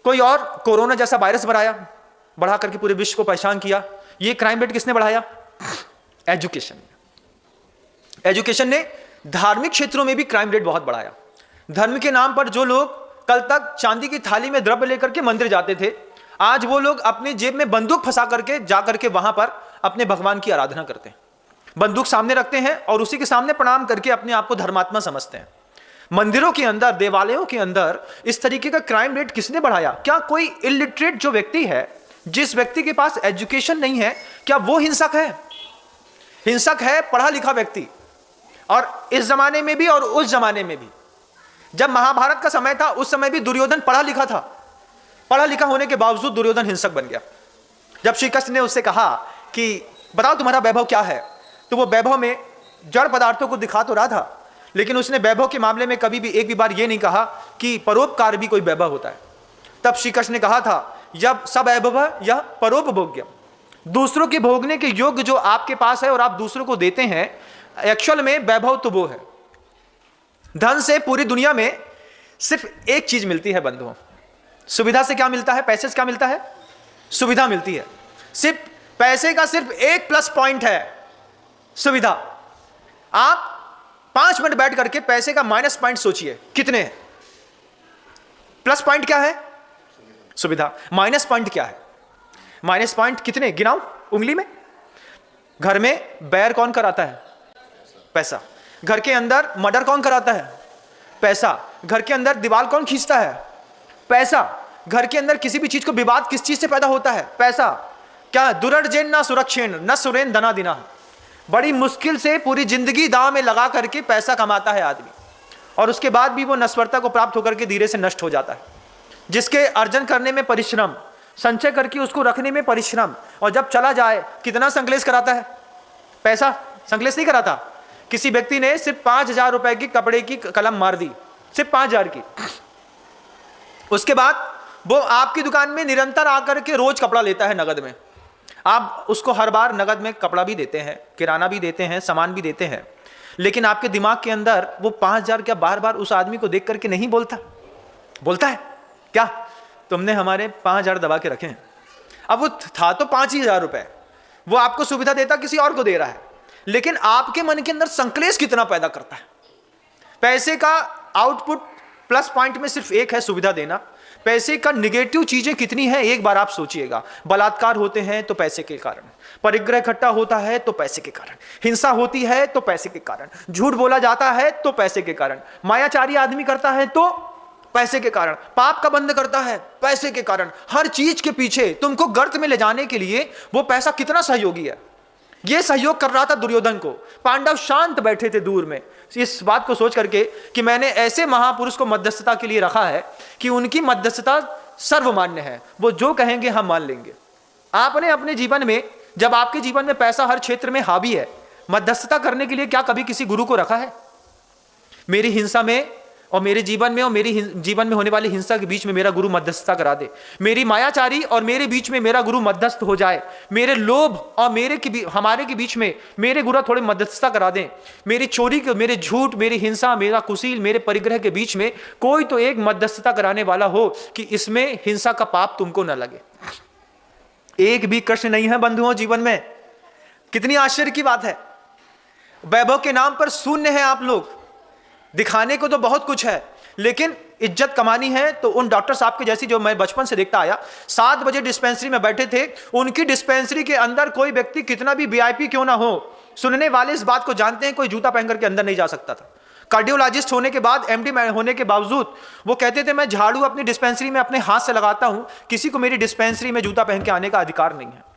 कोई और कोरोना जैसा वायरस बढ़ा करके पूरे विश्व को परेशान किया। ये क्राइम रेट किसने बढ़ाया? एजुकेशन। एजुकेशन ने धार्मिक क्षेत्रों में भी क्राइम रेट बहुत बढ़ाया। धर्म के नाम पर जो लोग कल तक चांदी की थाली में द्रव्य लेकर के मंदिर जाते थे, आज वो लोग अपनी जेब में बंदूक फंसा करके जाकर के वहां पर अपने भगवान की आराधना करते हैं। बंदूक सामने रखते हैं और उसी के सामने प्रणाम करके अपने आप को धर्मात्मा समझते हैं। मंदिरों के अंदर, देवालयों के अंदर इस तरीके का क्राइम रेट किसने बढ़ाया? क्या कोई इलिटरेट जो व्यक्ति है, जिस व्यक्ति के पास एजुकेशन नहीं है, क्या वो हिंसक है? हिंसक है पढ़ा लिखा व्यक्ति। और इस जमाने में भी और उस जमाने में भी, जब महाभारत का समय था, उस समय भी दुर्योधन पढ़ा लिखा था। पढ़ा लिखा होने के बावजूद दुर्योधन हिंसक बन गया। जब श्री कृष्ण ने उससे कहा कि बताओ तुम्हारा वैभव क्या है, तो वो वैभव में जड़ पदार्थों को दिखा तो रहा था, लेकिन उसने वैभव के मामले में कभी भी एक भी बार ये नहीं कहा कि परोपकार भी कोई वैभव होता है। तब श्री कृष्ण ने कहा था, जब सब वैभव यह परोपभोग्य, दूसरों के भोगने के योग्य जो आपके पास है और आप दूसरों को देते हैं, एक्चुअल में वैभव तो वो है। धन से पूरी दुनिया में सिर्फ एक चीज मिलती है बंधुओं। सुविधा से क्या मिलता है? पैसे से क्या मिलता है? सुविधा मिलती है। सिर्फ पैसे का सिर्फ एक प्लस पॉइंट है, सुविधा। आप 5 मिनट बैठ करके पैसे का माइनस पॉइंट सोचिए कितने हैं। प्लस पॉइंट क्या है? सुविधा। माइनस पॉइंट क्या है? माइनस पॉइंट कितने गिनाऊं उंगली में? घर में बैर कौन कराता है? पैसा। घर के अंदर मर्डर कौन कराता है? पैसा। घर के अंदर दीवार कौन खींचता है? पैसा। घर के अंदर किसी भी चीज को विवाद किस चीज से पैदा होता है? पैसा। क्या? दुरर्जेन ना सुरक्षेन न सुरेन धना दिना। बड़ी मुश्किल से पूरी जिंदगी दांव में लगा करके पैसा कमाता है आदमी, और उसके बाद भी वो नश्वरता को प्राप्त होकर के धीरे से नष्ट हो जाता है। जिसके अर्जन करने में परिश्रम, संचय करके उसको रखने में परिश्रम, और जब चला जाए कितना संकलेश कराता है? पैसा संकलेश नहीं कराता। किसी व्यक्ति ने सिर्फ 5,000 रुपए की कपड़े की कलम मार दी, सिर्फ 5,000 की। उसके बाद वो आपकी दुकान में निरंतर आकर के रोज कपड़ा लेता है नगद में। आप उसको हर बार नगद में कपड़ा भी देते हैं, किराना भी देते हैं, सामान भी देते हैं, लेकिन आपके दिमाग के अंदर वो 5,000 क्या बार बार उस आदमी को देख करके नहीं बोलता? बोलता है क्या? तुमने हमारे 5,000 दबा के रखे हैं। अब वो था तो 5,000 रुपए, वो आपको सुविधा देता किसी और को दे रहा है, लेकिन आपके मन के अंदर संकलेश कितना पैदा करता है? पैसे का आउटपुट प्लस पॉइंट में सिर्फ एक है, सुविधा देना। पैसे का निगेटिव चीजें कितनी है एक बार आप सोचिएगा। बलात्कार होते हैं तो पैसे के कारण, परिग्रह इकट्ठा होता है तो पैसे के कारण, हिंसा होती है तो पैसे के कारण, झूठ बोला जाता है तो पैसे के कारण, मायाचारी आदमी करता है तो पैसे के कारण, पाप का बंद करता है पैसे के कारण। हर चीज के पीछे तुमको गर्त में ले जाने के लिए वो पैसा कितना सहयोगी है। ये सहयोग कर रहा था दुर्योधन को। पांडव शांत बैठे थे दूर में, इस बात को सोच करके कि मैंने ऐसे महापुरुष को मध्यस्थता के लिए रखा है कि उनकी मध्यस्थता सर्वमान्य है, वो जो कहेंगे हम मान लेंगे। आपने अपने जीवन में, जब आपके जीवन में पैसा हर क्षेत्र में हावी है, मध्यस्थता करने के लिए क्या कभी किसी गुरु को रखा है? मेरी हिंसा में और मेरे जीवन में और मेरी जीवन में होने वाली हिंसा के बीच में मेरा गुरु मध्यस्थता करा दे, मेरी मायाचारी और मेरे बीच में मेरा गुरु मध्यस्थ हो जाए, मेरे लोभ और हमारे के बीच में मेरे गुरु थोड़े मध्यस्थता करा दें, मेरी चोरी के, मेरे झूठ, मेरी हिंसा, मेरा कुशील, मेरे परिग्रह के बीच में कोई तो एक मध्यस्थता कराने वाला हो कि इसमें हिंसा का पाप तुमको न लगे। एक भी कृष्ण नहीं है बंधुओं जीवन में। कितनी आश्चर्य की बात है। वैभव के नाम पर शून्य है आप लोग। दिखाने को तो बहुत कुछ है, लेकिन इज्जत कमानी है तो उन डॉक्टर साहब के जैसी जो मैं बचपन से देखता आया, 7 बजे डिस्पेंसरी में बैठे थे, उनकी डिस्पेंसरी के अंदर कोई व्यक्ति कितना भी वीआईपी क्यों ना हो, सुनने वाले इस बात को जानते हैं, कोई जूता पहन करके अंदर नहीं जा सकता था। कार्डियोलॉजिस्ट होने के बाद, एमडी होने के बावजूद वो कहते थे मैं झाड़ू अपनी डिस्पेंसरी में अपने हाथ से लगाता हूं, किसी को मेरी डिस्पेंसरी में जूता पहन के आने का अधिकार नहीं है।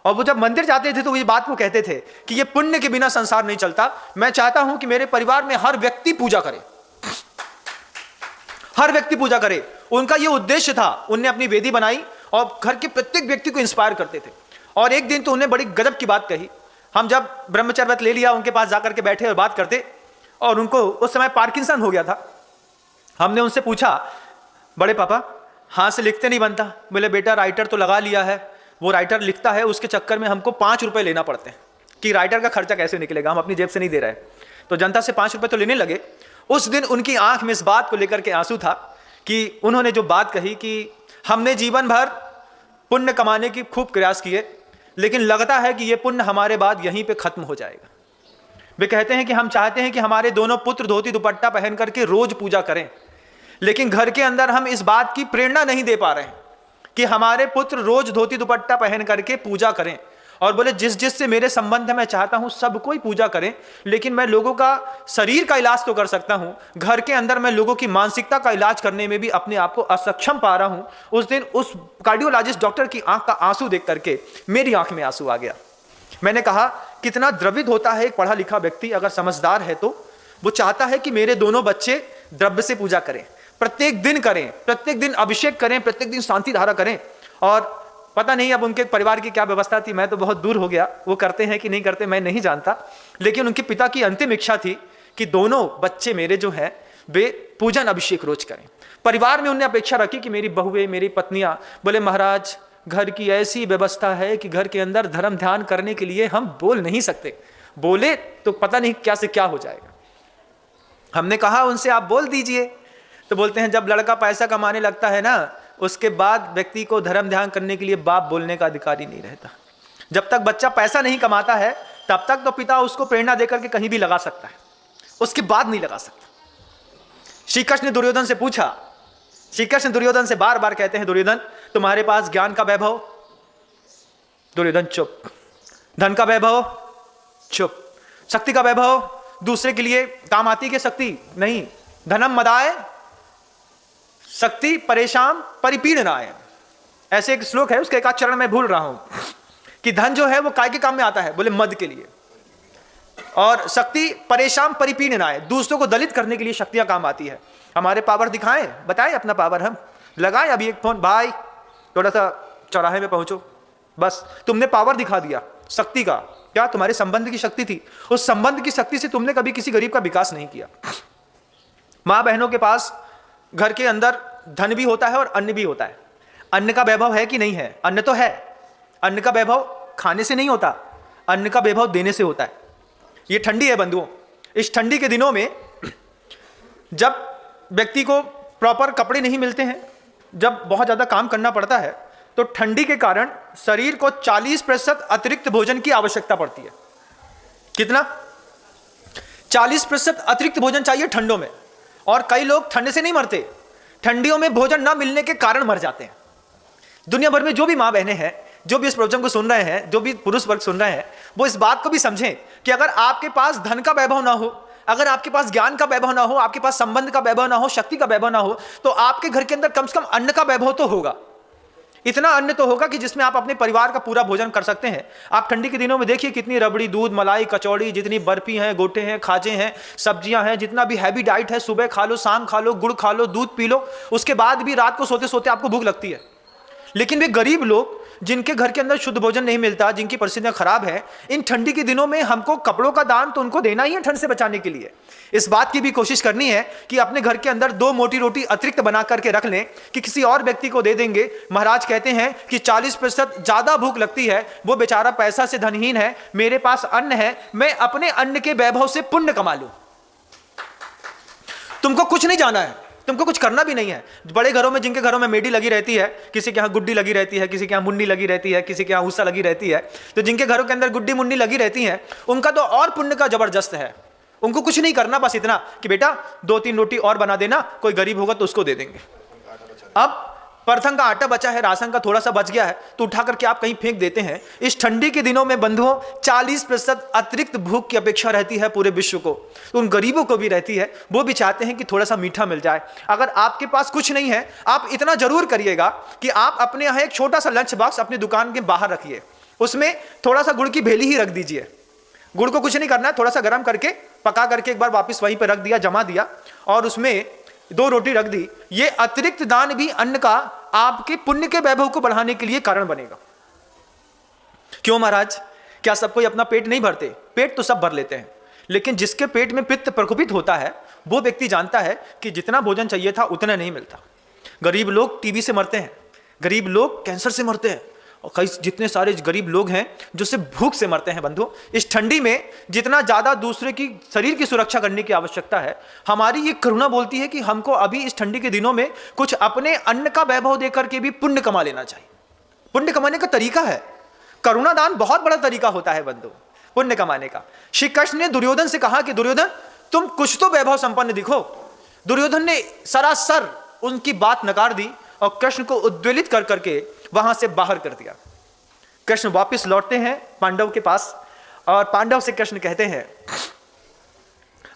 और वो जब मंदिर जाते थे तो ये बात को कहते थे कि ये पुण्य के बिना संसार नहीं चलता। मैं चाहता हूं कि मेरे परिवार में हर व्यक्ति पूजा करे, हर व्यक्ति पूजा करे। उनका ये उद्देश्य था। उनने अपनी वेदी बनाई और घर के प्रत्येक व्यक्ति को इंस्पायर करते थे। और एक दिन तो उन्हें बड़ी गजब की बात कही। हम जब ब्रह्मचर्य व्रत ले लिया, उनके पास जाकर के बैठे और बात करते, और उनको उस समय पार्किंसन हो गया था। हमने उनसे पूछा, बड़े पापा हाथ से लिखते नहीं बनता? बोले बेटा राइटर तो लगा लिया है, वो राइटर लिखता है, उसके चक्कर में हमको 5 रुपए लेना पड़ते हैं कि राइटर का खर्चा कैसे निकलेगा, हम अपनी जेब से नहीं दे रहे। तो जनता से 5 रुपए तो लेने लगे। उस दिन उनकी आंख में इस बात को लेकर के आंसू था कि उन्होंने जो बात कही कि हमने जीवन भर पुण्य कमाने की खूब प्रयास किए, लेकिन लगता है कि ये पुण्य हमारे बाद यहीं पे खत्म हो जाएगा। वे कहते हैं कि हम चाहते हैं कि हमारे दोनों पुत्र धोती दुपट्टा पहन करके रोज पूजा करें, लेकिन घर के अंदर हम इस बात की प्रेरणा नहीं दे पा रहे हैं कि हमारे पुत्र रोज धोती दुपट्टा पहन करके पूजा करें। और बोले जिस से मेरे संबंध है मैं चाहता हूं सब कोई पूजा करें, लेकिन मैं लोगों का शरीर का इलाज तो कर सकता हूं, घर के अंदर मैं लोगों की मानसिकता का इलाज करने में भी अपने आप को असक्षम पा रहा हूं। उस दिन उस कार्डियोलॉजिस्ट डॉक्टर की आंख का आंसू देख करके मेरी आंख में आंसू आ गया। मैंने कहा कितना द्रवित होता है एक पढ़ा लिखा व्यक्ति, अगर समझदार है तो वो चाहता है कि मेरे दोनों बच्चे द्रव्य से पूजा करें, प्रत्येक दिन करें, प्रत्येक दिन अभिषेक करें, प्रत्येक दिन शांति धारा करें। और पता नहीं अब उनके परिवार की क्या व्यवस्था थी, मैं तो बहुत दूर हो गया, वो करते हैं कि नहीं करते मैं नहीं जानता, लेकिन उनके पिता की अंतिम इच्छा थी कि दोनों बच्चे मेरे जो हैं वे पूजन अभिषेक रोज करें। परिवार में उन्होंने अपेक्षा रखी कि मेरी बहुएं, मेरी पत्नियां, बोले महाराज घर की ऐसी व्यवस्था है कि घर के अंदर धर्म ध्यान करने के लिए हम बोल नहीं सकते, बोले तो पता नहीं क्या से क्या हो जाएगा। हमने कहा उनसे आप बोल दीजिए, तो बोलते हैं जब लड़का पैसा कमाने लगता है ना, उसके बाद व्यक्ति को धर्म ध्यान करने के लिए बाप बोलने का अधिकार ही नहीं रहता। जब तक बच्चा पैसा नहीं कमाता है तब तक तो पिता उसको प्रेरणा देकर के कहीं भी लगा सकता है, उसके बाद नहीं लगा सकता। श्री कृष्ण ने दुर्योधन से पूछा श्री कृष्ण दुर्योधन से बार बार कहते हैं, दुर्योधन तुम्हारे पास ज्ञान का वैभव, दुर्योधन चुप, धन का वैभव चुप, शक्ति का वैभव दूसरे के लिए काम आती है शक्ति नहीं, धनम मदाय शक्ति परेशान परिपीड़नाय, ऐसे एक श्लोक है, उसके एक चरण में भूल रहा हूं कि धन जो है वो काय के काम में आता है, बोले मद के लिए, और शक्ति परेशान परिपीड़नाय, दूसरों को दलित करने के लिए शक्तियां काम आती है। हमारे पावर दिखाएं, बताएं अपना पावर, हम लगाएं अभी एक फोन, भाई थोड़ा सा चौराहे में पहुंचो, बस तुमने पावर दिखा दिया शक्ति का, क्या तुम्हारे संबंध की शक्ति थी, उस संबंध की शक्ति से तुमने कभी किसी गरीब का विकास नहीं किया। माँ बहनों के पास घर के अंदर धन भी होता है और अन्न भी होता है, अन्न का वैभव है कि नहीं है? अन्न तो है, अन्न का वैभव खाने से नहीं होता, अन्न का वैभव देने से होता है। ये ठंडी है बंधुओं, इस ठंडी के दिनों में जब व्यक्ति को प्रॉपर कपड़े नहीं मिलते हैं, जब बहुत ज़्यादा काम करना पड़ता है, तो ठंडी के कारण शरीर को 40% अतिरिक्त भोजन की आवश्यकता पड़ती है। कितना? 40% अतिरिक्त भोजन चाहिए ठंडों में। और कई लोग ठंड से नहीं मरते, ठंडियों में भोजन ना मिलने के कारण मर जाते हैं। दुनिया भर में जो भी माँ बहनें हैं, जो भी इस प्रवचन को सुन रहे हैं, जो भी पुरुष वर्ग सुन रहे हैं, वो इस बात को भी समझें कि अगर आपके पास धन का वैभव ना हो, अगर आपके पास ज्ञान का वैभव ना हो, आपके पास संबंध का वैभव ना हो, शक्ति का वैभव ना हो, तो आपके घर के अंदर कम से कम अन्न का वैभव तो होगा। इतना अन्न तो होगा कि जिसमें आप अपने परिवार का पूरा भोजन कर सकते हैं। आप ठंडी के दिनों में देखिए कितनी रबड़ी, दूध, मलाई, कचौड़ी, जितनी बर्फी हैं, गोटे हैं, खाजे हैं, सब्जियां हैं, जितना भी हैवी डाइट है, सुबह खा लो, शाम खा लो, गुड़ खा लो, दूध पी लो, उसके बाद भी रात को सोते सोते आपको भूख लगती है। लेकिन वे गरीब लोग जिनके घर के अंदर शुद्ध भोजन नहीं मिलता, जिनकी परिस्थितियां खराब हैं, इन ठंडी के दिनों में हमको कपड़ों का दान तो उनको देना ही है ठंड से बचाने के लिए। इस बात की भी कोशिश करनी है कि अपने घर के अंदर 2 मोटी रोटी अतिरिक्त बना करके रख लें कि किसी और व्यक्ति को दे देंगे। महाराज कहते हैं कि 40% ज्यादा भूख लगती है, वो बेचारा पैसा से धनहीन है, मेरे पास अन्न है, मैं अपने अन्न के वैभव से पुण्य कमा लूं। तुमको कुछ नहीं जाना है, तुमको कुछ करना भी नहीं है। बड़े घरों में, जिनके घरों में मेडी लगी रहती है, किसी के यहाँ गुड्डी लगी रहती है, किसी के यहाँ मुन्नी लगी रहती है, किसी के यहाँ ऊसा लगी रहती है, तो जिनके घरों के अंदर गुड्डी मुन्नी लगी रहती है, उनका तो और पुण्य का जबरदस्त है। उनको कुछ नहीं करना, बस इतना कि बेटा 2-3 रोटी और बना देना, कोई गरीब होगा तो उसको दे देंगे। अब परथन का आटा बचा है, राशन का थोड़ा सा बच गया है, तो उठा करके आप कहीं फेंक देते हैं। इस ठंडी के दिनों में बंधुओं 40% अतिरिक्त भूख की अपेक्षा रहती है पूरे विश्व को, तो उन गरीबों को भी रहती है। वो भी चाहते हैं कि थोड़ा सा मीठा मिल जाए। अगर आपके पास कुछ नहीं है, आप इतना जरूर करिएगा कि आप अपने यहाँ एक छोटा सा लंच बॉक्स अपनी दुकान के बाहर रखिए, उसमें थोड़ा सा गुड़ की भेली ही रख दीजिए। गुड़ को कुछ नहीं करना है, थोड़ा सा गर्म करके पका करके एक बार वापस वहीं पर रख दिया, जमा दिया, और उसमें 2 रोटी रख दी। ये अतिरिक्त दान भी अन्न का आपके पुण्य के वैभव को बढ़ाने के लिए कारण बनेगा। क्यों महाराज? क्या सब कोई अपना पेट नहीं भरते? पेट तो सब भर लेते हैं, लेकिन जिसके पेट में पित्त प्रकोपित होता है, वो व्यक्ति जानता है कि जितना भोजन चाहिए था उतना नहीं मिलता। गरीब लोग टीबी से मरते हैं, गरीब लोग कैंसर से मरते हैं, और कई जितने सारे गरीब लोग हैं जो सिर्फ भूख से मरते हैं। बंधु, इस ठंडी में जितना ज्यादा दूसरे की शरीर की सुरक्षा करने की आवश्यकता है, हमारी ये करुणा बोलती है कि हमको अभी इस ठंडी के दिनों में कुछ अपने अन्न का वैभव देकर के भी पुण्य कमा लेना चाहिए। पुण्य कमाने का तरीका है, करुणा दान बहुत बड़ा तरीका होता है बंधु पुण्य कमाने का। श्री कृष्ण ने दुर्योधन से कहा कि दुर्योधन तुम कुछ तो वैभव संपन्न दिखो। दुर्योधन ने सरासर उनकी बात नकार दी और कृष्ण को उद्वेलित कर करके वहां से बाहर कर दिया। कृष्ण वापस लौटते हैं पांडव के पास, और पांडव से कृष्ण कहते हैं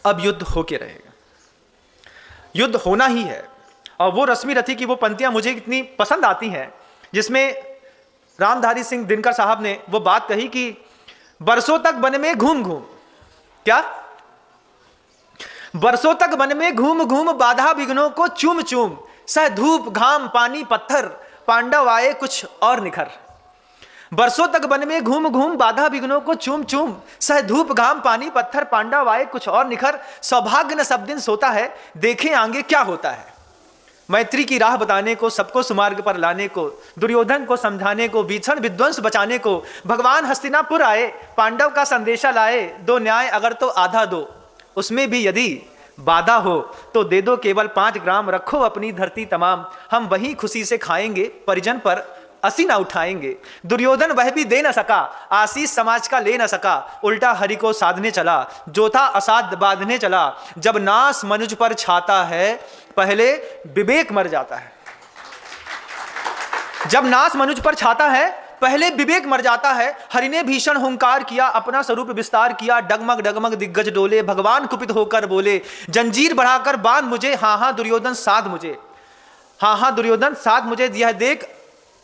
अब युद्ध होके रहेगा, युद्ध होना ही है। और वो रश्मि रथी की वो पंक्तियां मुझे इतनी पसंद आती हैं, जिसमें रामधारी सिंह दिनकर साहब ने वो बात कही कि बरसों तक वन में घूम घूम, क्या बरसों तक वन में घूम घूम बाधा विघ्नों को चूम चूम, सह धूप घाम पानी पत्थर, पांडव आए कुछ और निखर। बरसों तक वन में घूम घूम बाधा विघ्नों को चूम चूम, सह धूप घाम पानी पत्थर, पांडव आए कुछ और निखर। सौभाग्य न सब दिन सोता है, देखें आगे क्या होता है। मैत्री की राह बताने को, सबको सुमार्ग पर लाने को, दुर्योधन को समझाने को, भीषण विध्वंस बचाने को भगवान हस्तिनापुर आए, पांडव का संदेशा लाए। 2 न्याय अगर तो आधा दो, उसमें भी यदि बाधा हो तो दे दो केवल 5 ग्राम, रखो अपनी धरती तमाम, हम वही खुशी से खाएंगे परिजन पर असी ना उठाएंगे। दुर्योधन वह भी दे न सका, आशीष समाज का ले न सका, उल्टा हरि को साधने चला, जो था असाध बांधने चला। जब नास मनुज पर छाता है, पहले विवेक मर जाता है। जब नास मनुज पर छाता है, पहले विवेक मर जाता है। हरि ने भीषण हुंकार किया, अपना स्वरूप विस्तार किया, डगमग डगमग दिग्गज डोले, भगवान कुपित होकर बोले, जंजीर बढ़ाकर बांध मुझे, हाँ हाँ दुर्योधन साध मुझे, हाँ हाँ दुर्योधन साध मुझे। यह देख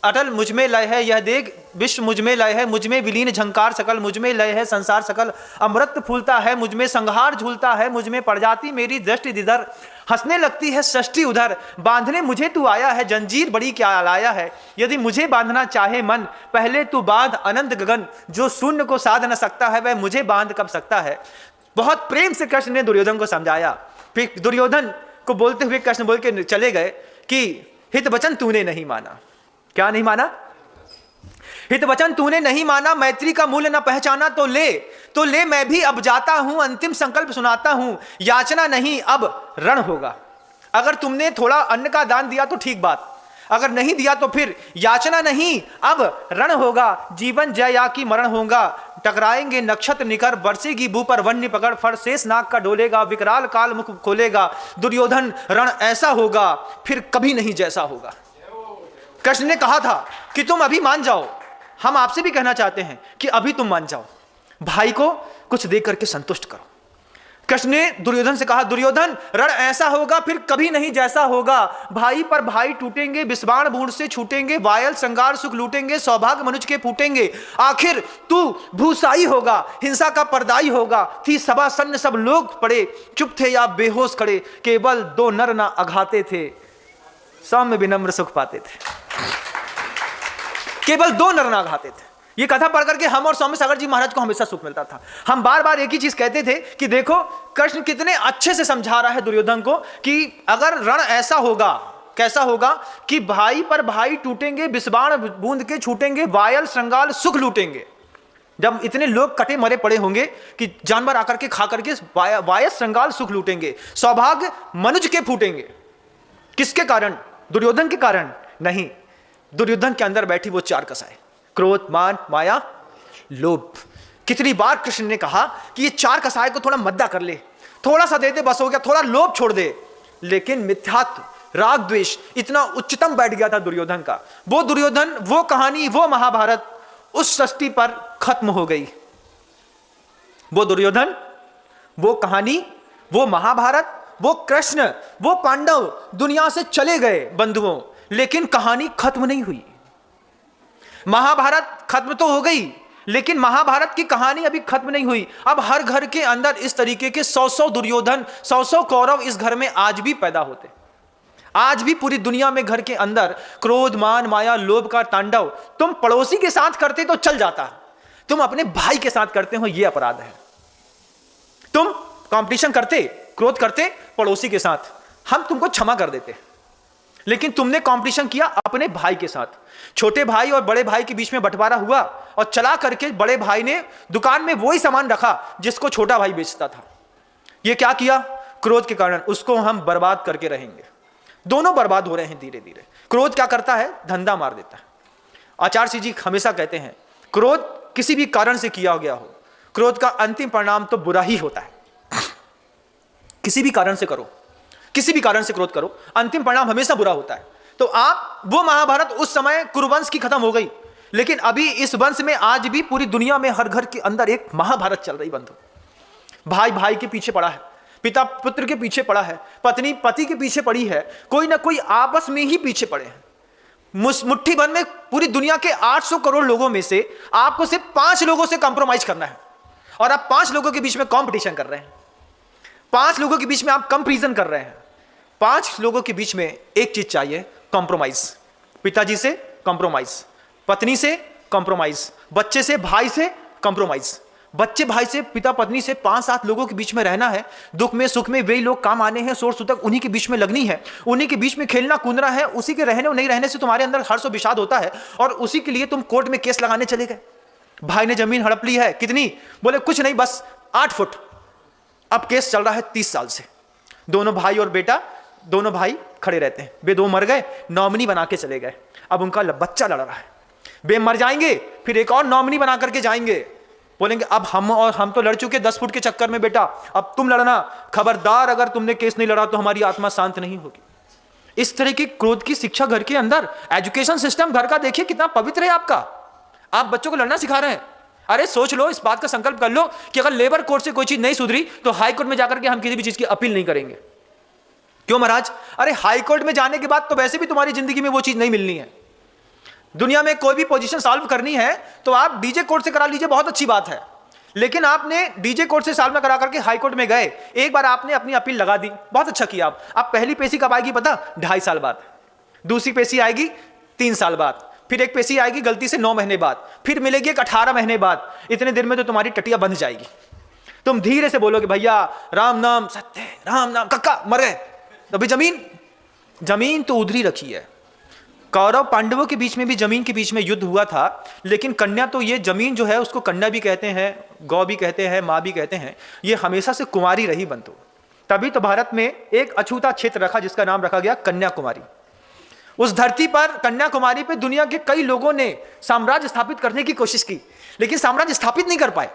अटल मुझ में लय है, यह देख विश्व मुझ में लय है, मुझ में विलीन झंकार सकल, मुझ में लय है संसार सकल, अमृत फूलता है मुझ में, संहार झूलता है मुझ में, पड़ जाती मेरी दृष्टि जिधर, हंसने लगती है सृष्टि उधर। बांधने मुझे तू आया है, जंजीर बड़ी क्या लाया है, यदि मुझे बांधना चाहे मन, पहले तू बांध अनंत गगन, जो शून्य को साध न सकता है, वह मुझे बांध कब सकता है। बहुत प्रेम से कृष्ण ने दुर्योधन को समझाया। फिर दुर्योधन को बोलते हुए कृष्ण बोल के चले गए कि हित वचन तूने नहीं माना। क्या नहीं माना? हित वचन तूने नहीं माना, मैत्री का मूल्य न पहचाना, तो ले मैं भी अब जाता हूं, अंतिम संकल्प सुनाता हूं, याचना नहीं अब रण होगा। अगर तुमने थोड़ा अन्न का दान दिया तो ठीक बात, अगर नहीं दिया तो फिर याचना नहीं अब रण होगा। जीवन जय या की मरण होगा, टकराएंगे नक्षत्र निकर, बरसेगी भू पर वन्य पकड़, फर शेष नाग का डोलेगा, विकराल काल मुख खोलेगा। दुर्योधन रण ऐसा होगा फिर कभी नहीं जैसा होगा। कृष्ण ने कहा था कि तुम अभी मान जाओ, हम आपसे भी कहना चाहते हैं कि अभी तुम मान जाओ, भाई को कुछ दे करके संतुष्ट करो। कृष्ण ने दुर्योधन से कहा, दुर्योधन रण ऐसा होगा फिर कभी नहीं जैसा होगा। भाई पर भाई टूटेंगे, विस्बाण बूढ़ से छूटेंगे, वायल श्रृंगार सुख लूटेंगे, सौभाग्य मनुष्य के फूटेंगे। आखिर तू भूसाई होगा, हिंसा का परदाई होगा। थी सभा सन्न सब लोग पड़े, चुप थे या बेहोश खड़े, केवल दो नर ना अघाते थे, सौम्य विनम्र सुख पाते थे। केवल दो नर ना अघाते थे। ये कथा पढ़ करके हम और सौम्य सागर जी महाराज को हमेशा सुख मिलता था। हम बार बार एक ही चीज कहते थे कि देखो कृष्ण कितने अच्छे से समझा रहा है दुर्योधन को कि अगर रण ऐसा होगा, कैसा होगा कि भाई पर भाई टूटेंगे, विस्बाण बूंद के छूटेंगे, वायल श्रृंगार सुख लूटेंगे। जब इतने लोग कटे मरे पड़े होंगे कि जानवर आकर के खा करके वायल श्रृंगार सुख लूटेंगे, सौभाग्य मनुज के फूटेंगे। किसके कारण? दुर्योधन के कारण नहीं, दुर्योधन के अंदर बैठी वो चार कसाई, क्रोध, मान, माया, लोभ। कितनी बार कृष्ण ने कहा कि ये चार कसाई को थोड़ा मद्दा कर ले, थोड़ा सा दे दे बस हो गया, थोड़ा लोभ छोड़ दे। लेकिन मिथ्यात्व, राग द्वेष इतना उच्चतम बैठ गया था दुर्योधन का। वो दुर्योधन, वो कहानी, वो महाभारत उस सृष्टि पर खत्म हो गई। वो दुर्योधन, वो कहानी, वो महाभारत, वो कृष्ण, वो पांडव दुनिया से चले गए बंधुओं, लेकिन कहानी खत्म नहीं हुई। महाभारत खत्म तो हो गई, लेकिन महाभारत की कहानी अभी खत्म नहीं हुई। अब हर घर के अंदर इस तरीके के 100-100 दुर्योधन, 100-100 कौरव इस घर में आज भी पैदा होते। आज भी पूरी दुनिया में घर के अंदर क्रोध, मान, माया, लोभ का तांडव तुम पड़ोसी के साथ करते तो चल जाता, तुम अपने भाई के साथ करते हो यह अपराध है। तुम कंपटीशन करते, क्रोध करते पड़ोसी के साथ, हम तुमको क्षमा कर देते, लेकिन तुमने कंपटीशन किया अपने भाई के साथ। छोटे भाई और बड़े भाई के बीच में बंटवारा हुआ और चला करके बड़े भाई ने दुकान में वही सामान रखा जिसको छोटा भाई बेचता था। ये क्या किया? क्रोध के कारण उसको हम बर्बाद करके रहेंगे। दोनों बर्बाद हो रहे हैं धीरे धीरे। क्रोध क्या करता है? धंधा मार देता है। आचार्य जी हमेशा कहते हैं क्रोध किसी भी कारण से किया गया हो, क्रोध का अंतिम परिणाम तो बुरा ही होता है। किसी भी कारण से करो, किसी भी कारण से क्रोध करो, अंतिम परिणाम हमेशा बुरा होता है। तो आप, वो महाभारत उस समय कुरुवंश की खत्म हो गई, लेकिन अभी इस वंश में आज भी पूरी दुनिया में हर घर के अंदर एक महाभारत चल रही बंधु। भाई भाई के पीछे पड़ा है, पिता पुत्र के पीछे पड़ा है, पत्नी पति के पीछे पड़ी है, कोई ना कोई आपस में ही पीछे पड़े हैं। मुट्ठी भर में पूरी दुनिया के 800 करोड़ लोगों में से आपको सिर्फ 5 लोगों से कंप्रोमाइज करना है, और आप 5 लोगों के बीच में कंपटीशन कर रहे हैं। 5 लोगों के बीच में आप कंपैरिजन कर रहे हैं। 5 लोगों के बीच में एक चीज चाहिए, कंप्रोमाइज। पिताजी से कंप्रोमाइज, पत्नी से कंप्रोमाइज, बच्चे से, भाई से कंप्रोमाइज। बच्चे भाई से, पिता पत्नी से, 5-7 लोगों के बीच में रहना है। दुख में सुख में वही लोग काम आने हैं, सोच सुतक उन्हीं के बीच में लगनी है, उन्हीं के बीच में खेलना कूदना है। उसी के रहने और नहीं रहने से तुम्हारे अंदर हर्ष और विषाद होता है, और उसी के लिए तुम कोर्ट में केस लगाने चले गए। भाई ने जमीन हड़प ली है, कितनी? बोले कुछ नहीं, बस 8 फुट। अब केस चल रहा है 30 साल से। दोनों भाई और बेटा दोनों भाई खड़े रहते हैं, वे दो मर गए, नॉमिनी बना के चले गए, अब उनका बच्चा लड़ रहा है, वे मर जाएंगे, फिर एक और नॉमिनी बना करके जाएंगे, बोलेंगे अब हम तो लड़ चुके 10 फुट के चक्कर में बेटा, अब तुम लड़ना, खबरदार अगर तुमने केस नहीं लड़ा तो हमारी आत्मा शांत नहीं होगी। इस तरह की क्रोध की शिक्षा घर के अंदर, एजुकेशन सिस्टम घर का देखिए कितना पवित्र है आपका, आप बच्चों को लड़ना सिखा रहे हैं। अरे सोच लो, इस बात का संकल्प कर लो कि अगर लेबर कोर्ट से कोई चीज नहीं सुधरी तो हाई कोर्ट में जाकर के हम किसी भी चीज की अपील नहीं करेंगे। क्यों महाराज? अरे हाई कोर्ट में जाने के बाद तो वैसे भी तुम्हारी जिंदगी में वो चीज नहीं मिलनी है। दुनिया में कोई भी पोजीशन सॉल्व करनी है तो आप डीजे कोर्ट से करा लीजिए, बहुत अच्छी बात है, लेकिन आपने डीजे कोर्ट से सॉल्व करा करके हाई कोर्ट में गए, एक बार आपने अपनी अपील लगा दी, बहुत अच्छा किया। आप पहली पेशी कब आएगी पता? 2.5 साल बाद, दूसरी पेशी आएगी 3 साल बाद, फिर एक पेशी आएगी गलती से 9 महीने बाद, फिर मिलेगी एक 18 महीने बाद। इतने दिन में तो तुम्हारी टटिया बंध जाएगी। तुम धीरे से बोलोगे भैया राम नाम सत्य, राम नाम, कक्का मर गए, अभी जमीन तो उधरी रखी है। कौरव पांडवों के बीच में भी जमीन के बीच में युद्ध हुआ था, लेकिन कन्या तो, ये जमीन जो है उसको कन्या भी कहते हैं, गौ भी कहते हैं, माँ भी कहते हैं, ये हमेशा से कुंवारी रही बंधु। तभी तो भारत में एक अछूता क्षेत्र रखा जिसका नाम रखा गया कन्याकुमारी। उस धरती पर कन्याकुमारी पे दुनिया के कई लोगों ने साम्राज्य स्थापित करने की कोशिश की, लेकिन साम्राज्य स्थापित नहीं कर पाए।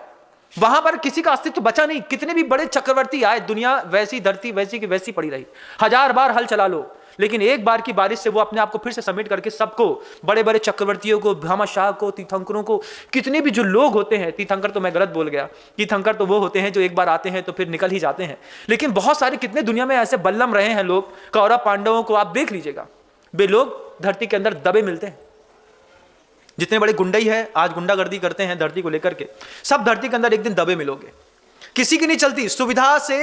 वहां पर किसी का अस्तित्व बचा नहीं। कितने भी बड़े चक्रवर्ती आए, दुनिया वैसी, धरती वैसी की वैसी पड़ी रही। 1000 बार हल चला लो, लेकिन एक बार की बारिश से वो अपने आप को फिर से समेट करके सबको, बड़े बड़े चक्रवर्तियों को, भामाशाह को, तीर्थंकरों को, कितने भी जो लोग होते हैं, तीर्थंकर तो मैं गलत बोल गया, तीर्थंकर तो वो होते हैं जो एक बार आते हैं तो फिर निकल ही जाते हैं, लेकिन बहुत सारे कितने दुनिया में ऐसे बल्लम रहे हैं लोग, कौरव पांडवों को आप देख लीजिएगा, वे लोग धरती के अंदर दबे मिलते हैं। जितने बड़े गुंडई है आज गुंडागर्दी करते हैं धरती को लेकर के, सब धरती के अंदर एक दिन दबे मिलोगे। किसी की नहीं चलती, सुविधा से,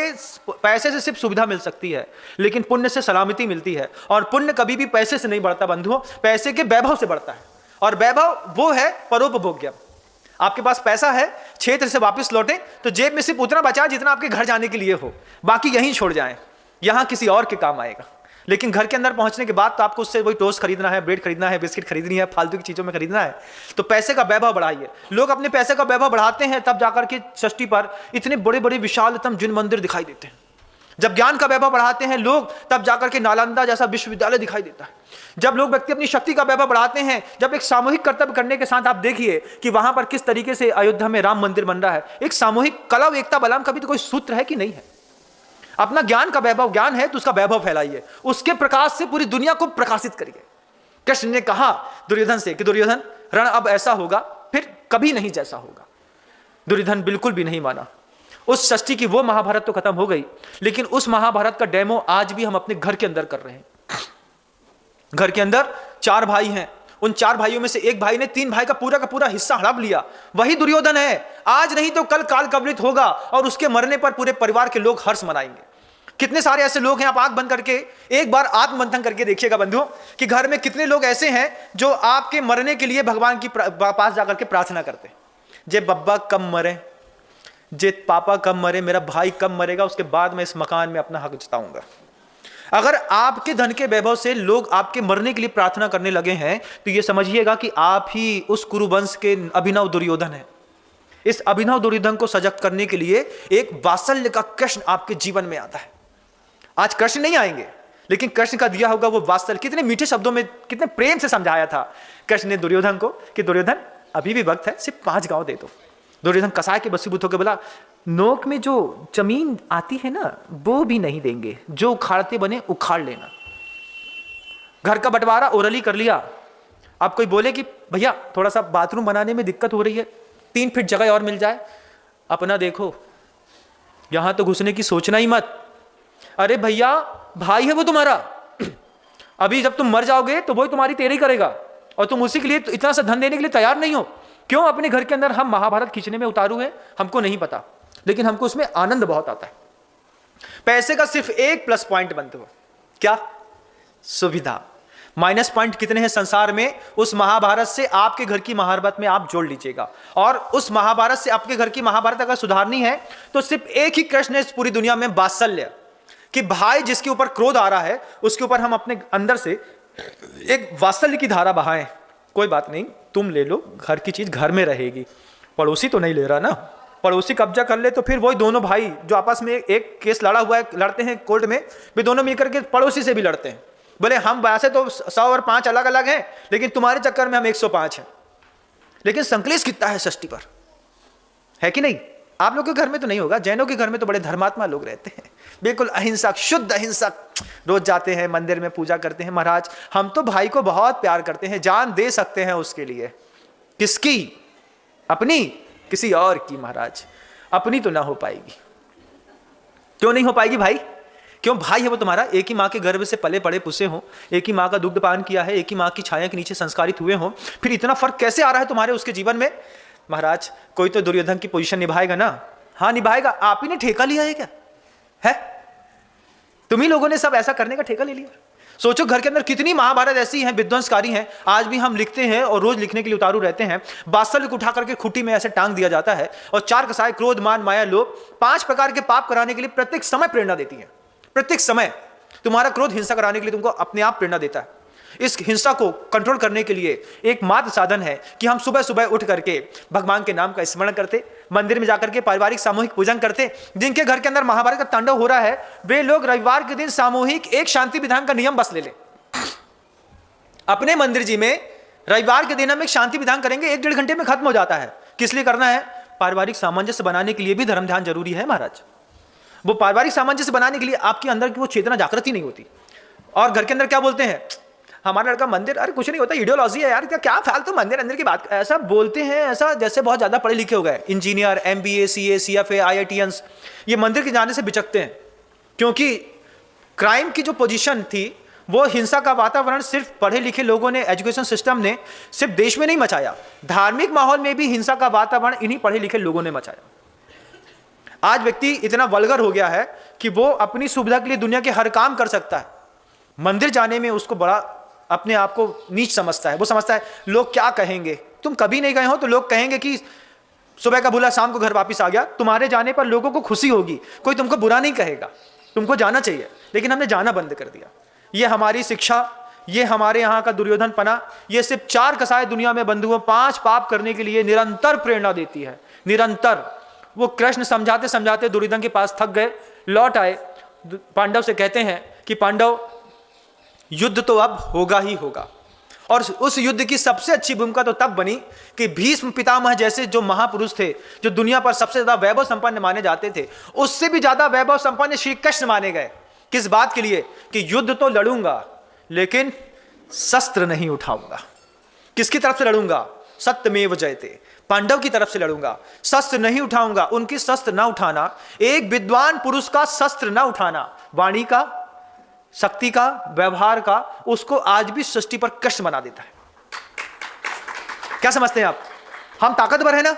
पैसे से सिर्फ सुविधा मिल सकती है, लेकिन पुण्य से सलामती मिलती है। और पुण्य कभी भी पैसे से नहीं बढ़ता बंधुओं, पैसे के वैभव से बढ़ता है, और वैभव वो है परोपभोग्य। आपके पास पैसा है, क्षेत्र से वापस लौटे तो जेब में सिर्फ उतना बचा जितना आपके घर जाने के लिए हो, बाकी यहीं छोड़ जाएं, यहां किसी और के काम आएगा। लेकिन घर के अंदर पहुंचने के बाद तो आपको उससे वही टोस्ट खरीदना है, ब्रेड खरीदना है, बिस्किट खरीदनी है, फालतू की चीजों में खरीदना है। तो पैसे का वैभव बढ़ाइए। लोग अपने पैसे का वैभव बढ़ाते हैं, तब जाकर के षष्ठी पर इतने बड़े बड़े विशालतम जिन मंदिर दिखाई देते हैं। जब ज्ञान का वैभव बढ़ाते हैं लोग, तब जाकर के नालंदा जैसा विश्वविद्यालय दिखाई देता है। जब लोग व्यक्ति अपनी शक्ति का वैभव बढ़ाते हैं, जब एक सामूहिक कर्तव्य करने के साथ आप देखिए कि वहां पर किस तरीके से अयोध्या में राम मंदिर बन रहा है, एक सामूहिक कला एकता बलम का भी तो कोई सूत्र है कि नहीं है। अपना ज्ञान का वैभव, ज्ञान है तो उसका वैभव फैलाइए, उसके प्रकाश से पूरी दुनिया को प्रकाशित करिए। कृष्ण ने कहा दुर्योधन से कि दुर्योधन, रण अब ऐसा होगा फिर कभी नहीं जैसा होगा। दुर्योधन बिल्कुल भी नहीं माना। उस षष्ठी की वो महाभारत तो खत्म हो गई, लेकिन उस महाभारत का डेमो आज भी हम अपने घर के अंदर कर रहे हैं। घर के अंदर 4 भाई हैं, उन 4 भाइयों में से एक भाई ने 3 भाई का पूरा हिस्सा हड़प लिया, वही दुर्योधन है। आज नहीं तो कल काल कवलित होगा और उसके मरने पर पूरे परिवार के लोग हर्ष मनाएंगे। कितने सारे ऐसे लोग हैं, आप आंख बंद करके एक बार आत्ममंथन करके देखिएगा बंधुओं कि घर में कितने लोग ऐसे हैं जो आपके मरने के लिए भगवान की पास जाकर के प्रार्थना करते हैं। जे बब्बा कब मरे, जे पापा कब मरे, मेरा भाई कब मरेगा, उसके बाद मैं इस मकान में अपना हक जताऊंगा। अगर आपके धन के वैभव से लोग आपके मरने के लिए प्रार्थना करने लगे हैं तो यह समझिएगा कि आप ही उस कुरुवंश के अभिनव दुर्योधन हैं। इस अभिनव दुर्योधन को सजग करने के लिए एक वात्सल्य का कृष्ण आपके जीवन में आता है। आज कृष्ण नहीं आएंगे, लेकिन कृष्ण का दिया होगा वो वात्सल्य। कितने मीठे शब्दों में, कितने प्रेम से समझाया था कृष्ण ने दुर्योधन को कि दुर्योधन अभी भी वक्त है, सिर्फ 5 गांव दे दो। दुर्योधन कसाय के बसीभूत होकर बोला, नोक में जो जमीन आती है ना वो भी नहीं देंगे, जो उखाड़ते बने उखाड़ लेना। घर का बंटवारा ओरली कर लिया। अब कोई बोले कि भैया थोड़ा सा बाथरूम बनाने में दिक्कत हो रही है, 3 फीट जगह और मिल जाए, अपना देखो, यहां तो घुसने की सोचना ही मत। अरे भैया भाई है वो तुम्हारा, अभी जब तुम मर जाओगे तो वो तुम्हारी तेरी करेगा और तुम उसी के लिए इतना सा धन देने के लिए तैयार नहीं हो। क्यों? अपने घर के अंदर हम महाभारत खींचने में उतारू हैं, हमको नहीं पता, लेकिन हमको उसमें आनंद बहुत आता है। पैसे का सिर्फ एक प्लस पॉइंट बनते हो, क्या? सुविधा। माइनस पॉइंट कितने हैं संसार में? उस महाभारत से आपके घर की महाभारत में आप जोड़ लीजिएगा, और उस महाभारत से आपके घर की महाभारत अगर सुधारनी है तो सिर्फ एक ही कृष्ण है इस पूरी दुनिया में, वात्सल्य। कि भाई जिसके ऊपर क्रोध आ रहा है उसके ऊपर हम अपने अंदर से एक वात्सल्य की धारा बहाएं। कोई बात नहीं, तुम ले लो, घर की चीज घर में रहेगी, पड़ोसी तो नहीं ले रहा ना, पड़ोसी कब्जा कर ले तो फिर वही दोनों भाई जो आपस में एक केस लड़ा हुआ है, लड़ते हैं कोर्ट में, वे दोनों मिलकर के पड़ोसी से भी लड़ते हैं। बोले हम वैसे तो 100 और 5 अलग अलग हैं, लेकिन तुम्हारे चक्कर में हम 105 हैं। लेकिन संकलेश कितना है सृष्टि पर, है कि नहीं? आप लोग के घर में तो नहीं होगा, जैनों के घर में तो बड़े धर्मात्मा लोग रहते हैं, बिल्कुल अहिंसक, शुद्ध अहिंसक, रोज जाते हैं मंदिर में पूजा करते हैं। महाराज हम तो भाई को बहुत प्यार करते हैं, जान दे सकते हैं उसके लिए। किसकी? अपनी? किसी और की महाराज, अपनी तो ना हो पाएगी। क्यों नहीं हो पाएगी भाई? क्यों? भाई है वो तुम्हारा, एक ही माँ के गर्भ से पले पड़े पुसे हो, एक ही माँ का दुग्धपान किया है, एक ही माँ की छाया के नीचे संस्कारित हुए हो, फिर इतना फर्क कैसे आ रहा है तुम्हारे उसके जीवन में? महाराज कोई तो दुर्योधन की पोजीशन निभाएगा ना? हाँ निभाएगा। आप ही ने ठेका लिया है क्या? है तुम ही लोगों ने सब ऐसा करने का ठेका ले लिया। सोचो घर के अंदर कितनी महाभारत ऐसी हैं, विध्वंसकारी हैं, आज भी हम लिखते हैं और रोज लिखने के लिए उतारू रहते हैं। बात्सल्य को उठा करके खुट्टी में ऐसे टांग दिया जाता है, और 4 कसाय क्रोध मान माया लोभ 5 प्रकार के पाप कराने के लिए प्रत्येक समय प्रेरणा देती है। प्रत्येक समय तुम्हारा क्रोध हिंसा कराने के लिए तुमको अपने आप प्रेरणा देता है। इस हिंसा को कंट्रोल करने के लिए एकमात्र साधन है कि हम सुबह सुबह उठ करके भगवान के नाम का स्मरण करते, मंदिर में जाकर के पारिवारिक सामूहिक पूजन करते। जिनके घर के अंदर महाभारत का तांडव हो रहा है, वे लोग रविवार के दिन सामूहिक एक शांति विधान का नियम बस ले लें। अपने मंदिर जी में रविवार के दिन हम एक शांति विधान करेंगे, 1-1.5 घंटे में खत्म हो जाता है। किस लिए करना है? पारिवारिक सामंजस्य बनाने के लिए भी धर्म ध्यान जरूरी है महाराज। वो पारिवारिक सामंजस्य बनाने के लिए आपके अंदर की वो चेतना जागृत ही नहीं होती। और घर के अंदर क्या बोलते हैं, हमारा लड़का मंदिर, अरे कुछ नहीं होता, आइडियोलॉजी है यार, क्या फालतू मंदिर अंदर की बात, ऐसा बोलते हैं, ऐसा जैसे बहुत ज्यादा पढ़े लिखे हो गए। Engineer, MBA, CA, CFA, IITians ये मंदिर के जाने से बिचकते हैं, क्योंकि क्राइम की जो पोजीशन थी वो हिंसा का वातावरण सिर्फ पढ़े लिखे लोगों ने, एजुकेशन सिस्टम ने सिर्फ देश में नहीं मचाया, धार्मिक माहौल में भी हिंसा का वातावरण इन्हीं पढ़े लिखे लोगों ने मचाया। आज व्यक्ति इतना वल्गर हो गया है कि वो अपनी सुविधा के लिए दुनिया के हर काम कर सकता है। मंदिर जाने में उसको बड़ा अपने आप को नीच समझता है। वो समझता है लोग क्या कहेंगे। तुम कभी नहीं गए हो तो लोग कहेंगे कि सुबह का भूला शाम को घर वापस आ गया। तुम्हारे जाने पर लोगों को खुशी होगी, कोई तुमको बुरा नहीं कहेगा, तुमको जाना चाहिए। लेकिन हमने जाना बंद कर दिया। ये हमारी शिक्षा, ये हमारे यहाँ का दुर्योधन पना, ये सिर्फ 4 कसाय दुनिया में बंधुओं 5 पाप करने के लिए निरंतर प्रेरणा देती है, निरंतर। वो कृष्ण समझाते समझाते दुर्योधन के पास थक गए, लौट आए, पांडव से कहते हैं कि पांडव युद्ध तो अब होगा ही होगा। और उस युद्ध की सबसे अच्छी भूमिका तो तब बनी कि भीष्म पितामह जैसे जो महापुरुष थे, जो दुनिया पर सबसे ज्यादा वैभव संपन्न माने जाते थे, उससे भी ज्यादा वैभव संपन्न श्री कृष्ण माने गए। किस बात के लिए? कि युद्ध तो लड़ूंगा लेकिन शस्त्र नहीं उठाऊंगा। किसकी तरफ से लड़ूंगा? सत्यमेव जयते, पांडव की तरफ से लड़ूंगा, शस्त्र नहीं उठाऊंगा। उनकी शस्त्र ना उठाना, एक विद्वान पुरुष का शस्त्र ना उठाना, वाणी का, शक्ति का, व्यवहार का, उसको आज भी सृष्टि पर कष्ट बना देता है। क्या समझते हैं आप? हम ताकतवर है ना?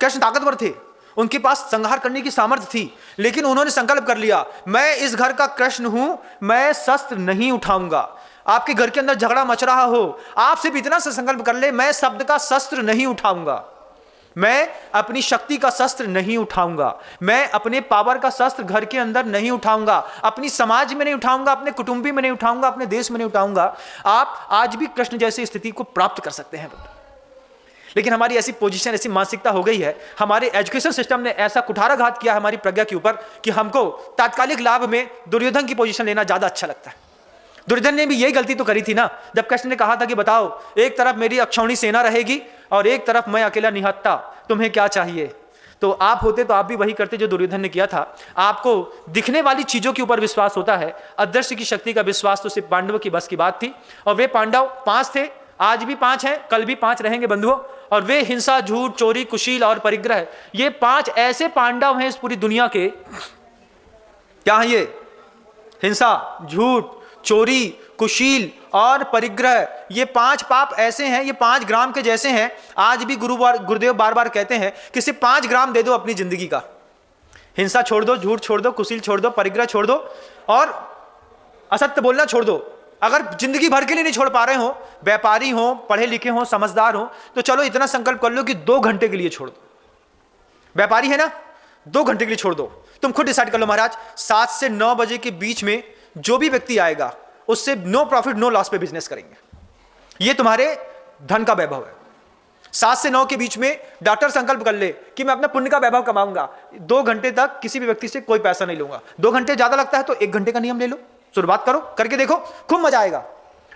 कृष्ण ताकतवर थे, उनके पास संहार करने की सामर्थ्य थी, लेकिन उन्होंने संकल्प कर लिया मैं इस घर का कृष्ण हूं, मैं शस्त्र नहीं उठाऊंगा। आपके घर के अंदर झगड़ा मच रहा हो, आप सिर्फ इतना सा संकल्प कर ले मैं शब्द का शस्त्र नहीं उठाऊंगा, मैं अपनी शक्ति का शस्त्र नहीं उठाऊंगा, मैं अपने पावर का शस्त्र घर के अंदर नहीं उठाऊंगा, अपनी समाज में नहीं उठाऊंगा, अपने कुटुंबी में नहीं उठाऊंगा, अपने देश में नहीं उठाऊंगा। आप आज भी कृष्ण जैसी स्थिति को प्राप्त कर सकते हैं। लेकिन हमारी ऐसी पोजीशन, ऐसी मानसिकता हो गई है, हमारे एजुकेशन सिस्टम ने ऐसा कुठाराघात किया हमारी प्रज्ञा के ऊपर कि हमको तात्कालिक लाभ में दुर्योधन की पोजीशन लेना ज्यादा अच्छा लगता है। दुर्योधन ने भी यही गलती तो करी थी ना, जब कृष्ण ने कहा था कि बताओ, एक तरफ मेरी अक्षौणी सेना रहेगी और एक तरफ मैं अकेला निहत्ता, तुम्हें क्या चाहिए? तो आप होते तो आप भी वही करते जो दुर्योधन ने किया था। आपको दिखने वाली चीजों के ऊपर विश्वास होता है, अदृश्य की शक्ति का विश्वास तो सिर्फ पांडवों की बस की बात थी। और वे पांडव 5 थे, आज भी 5 हैं, कल भी 5 रहेंगे बंधुओं। और वे हिंसा, झूठ, चोरी, कुशील और परिग्रह, ये 5 ऐसे पांडव हैं इस पूरी दुनिया के। क्या है ये? हिंसा, झूठ, चोरी, कुशील और परिग्रह, ये 5 पाप ऐसे हैं, ये 5 ग्राम के जैसे हैं। आज भी गुरुदेव बार बार कहते हैं कि सिर्फ 5 ग्राम दे दो अपनी जिंदगी का। हिंसा छोड़ दो, झूठ छोड़ दो, कुशील छोड़ दो, परिग्रह छोड़ दो और असत्य बोलना छोड़ दो। अगर जिंदगी भर के लिए नहीं छोड़ पा रहे हो, व्यापारी हो, पढ़े लिखे हो, समझदार हो, तो चलो इतना संकल्प कर लो कि 2 घंटे के लिए छोड़ दो। व्यापारी है ना, 2 घंटे के लिए छोड़ दो। तुम खुद डिसाइड कर लो महाराज, 7 से 9 बजे के बीच में जो भी व्यक्ति आएगा उससे नो प्रॉफिट नो लॉस पे बिजनेस करेंगे। ये तुम्हारे धन का वैभव है। 7 से 9 के बीच में डॉक्टर संकल्प कर ले कि मैं अपना पुण्य का वैभव कमाऊंगा, 2 घंटे तक किसी भी व्यक्ति से कोई पैसा नहीं लूंगा। 2 घंटे ज्यादा लगता है तो 1 घंटे का नियम ले लो, शुरुआत करो, करके देखो, खूब मजा आएगा,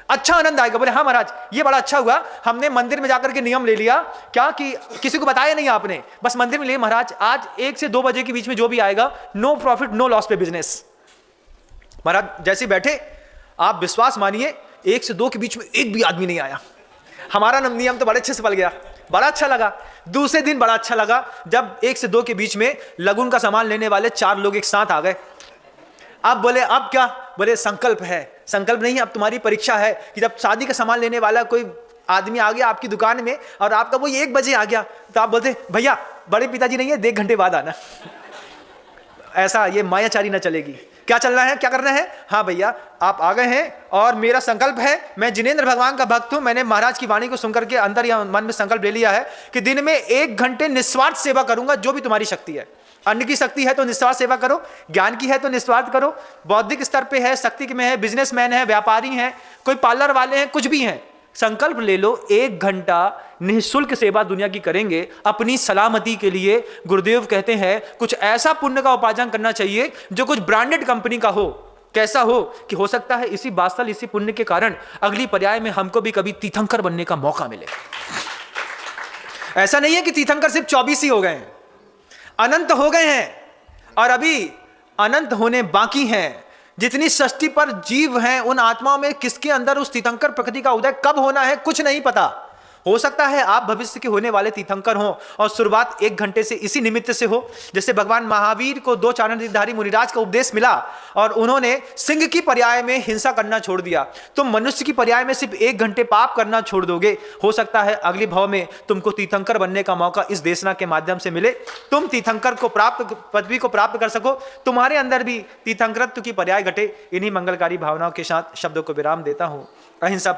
अच्छा आनंद आएगा। बोले हाँ महाराज ये बड़ा अच्छा हुआ, हमने मंदिर में जाकर के नियम ले लिया, क्या कि किसी को बताया नहीं आपने, बस मंदिर में ले महाराज आज 1 से 2 बजे के बीच में जो भी आएगा नो प्रॉफिट नो लॉस पे बिजनेस। महाराज जैसे बैठे आप विश्वास मानिए 1 से 2 के बीच में एक भी आदमी नहीं आया। हमारा नियम तो बड़े अच्छे से पल गया, बड़ा अच्छा लगा। दूसरे दिन बड़ा अच्छा लगा जब 1 से 2 के बीच में लगुन का सामान लेने वाले 4 लोग एक साथ आ गए। अब बोले अब क्या, बोले संकल्प है, संकल्प नहीं अब तुम्हारी परीक्षा है कि जब शादी का सामान लेने वाला कोई आदमी आ गया आपकी दुकान में और आपका वो 1 बजे आ गया तो आप बोलते भैया बड़े पिताजी नहीं है 1 घंटे बाद आना। ऐसा ये मायाचारी ना चलेगी। क्या चलना है, क्या करना है, हाँ भैया आप आ गए हैं और मेरा संकल्प है, मैं जिनेंद्र भगवान का भक्त हूं, मैंने महाराज की वाणी को सुनकर के अंदर या मन में संकल्प ले लिया है कि दिन में 1 घंटे निस्वार्थ सेवा करूंगा, जो भी तुम्हारी शक्ति है। अन्न की शक्ति है तो निस्वार्थ सेवा करो, ज्ञान की है तो निस्वार्थ करो, बौद्धिक स्तर पे है, शक्ति में है, बिजनेसमैन है, व्यापारी हैं, कोई पार्लर वाले हैं, कुछ भी हैं, संकल्प ले लो 1 घंटा निःशुल्क सेवा दुनिया की करेंगे अपनी सलामती के लिए। गुरुदेव कहते हैं कुछ ऐसा पुण्य का उपार्जन करना चाहिए जो कुछ ब्रांडेड कंपनी का हो। कैसा हो कि हो सकता है इसी वात्सल इसी पुण्य के कारण अगली पर्याय में हमको भी कभी तीर्थंकर बनने का मौका मिले। ऐसा नहीं है कि तीर्थंकर सिर्फ 24 ही हो गए हैं, अनंत हो गए हैं और अभी अनंत होने बाकी हैं। जितनी सृष्टि पर जीव हैं उन आत्माओं में किसके अंदर उस तीर्थंकर प्रकृति का उदय कब होना है कुछ नहीं पता। हो सकता है आप भविष्य के होने वाले तीर्थंकर हों और शुरुआत 1 घंटे से इसी निमित्त से हो। जैसे भगवान महावीर को 2 चारणधारी मुनिराज का उपदेश मिला और उन्होंने सिंह की पर्याय में हिंसा करना छोड़ दिया, तुम मनुष्य की पर्याय में सिर्फ 1 घंटे पाप करना छोड़ दोगे, हो सकता है अगली भव में तुमको तीर्थंकर बनने का मौका इस देशना के माध्यम से मिले, तुम तीर्थंकर को प्राप्त पदवी को प्राप्त कर सको, तुम्हारे अंदर भी तीर्थंकरत्व की पर्याय घटे। इन्हीं मंगलकारी भावनाओं के साथ शब्दों को विराम देता हूं। अहिंसा पर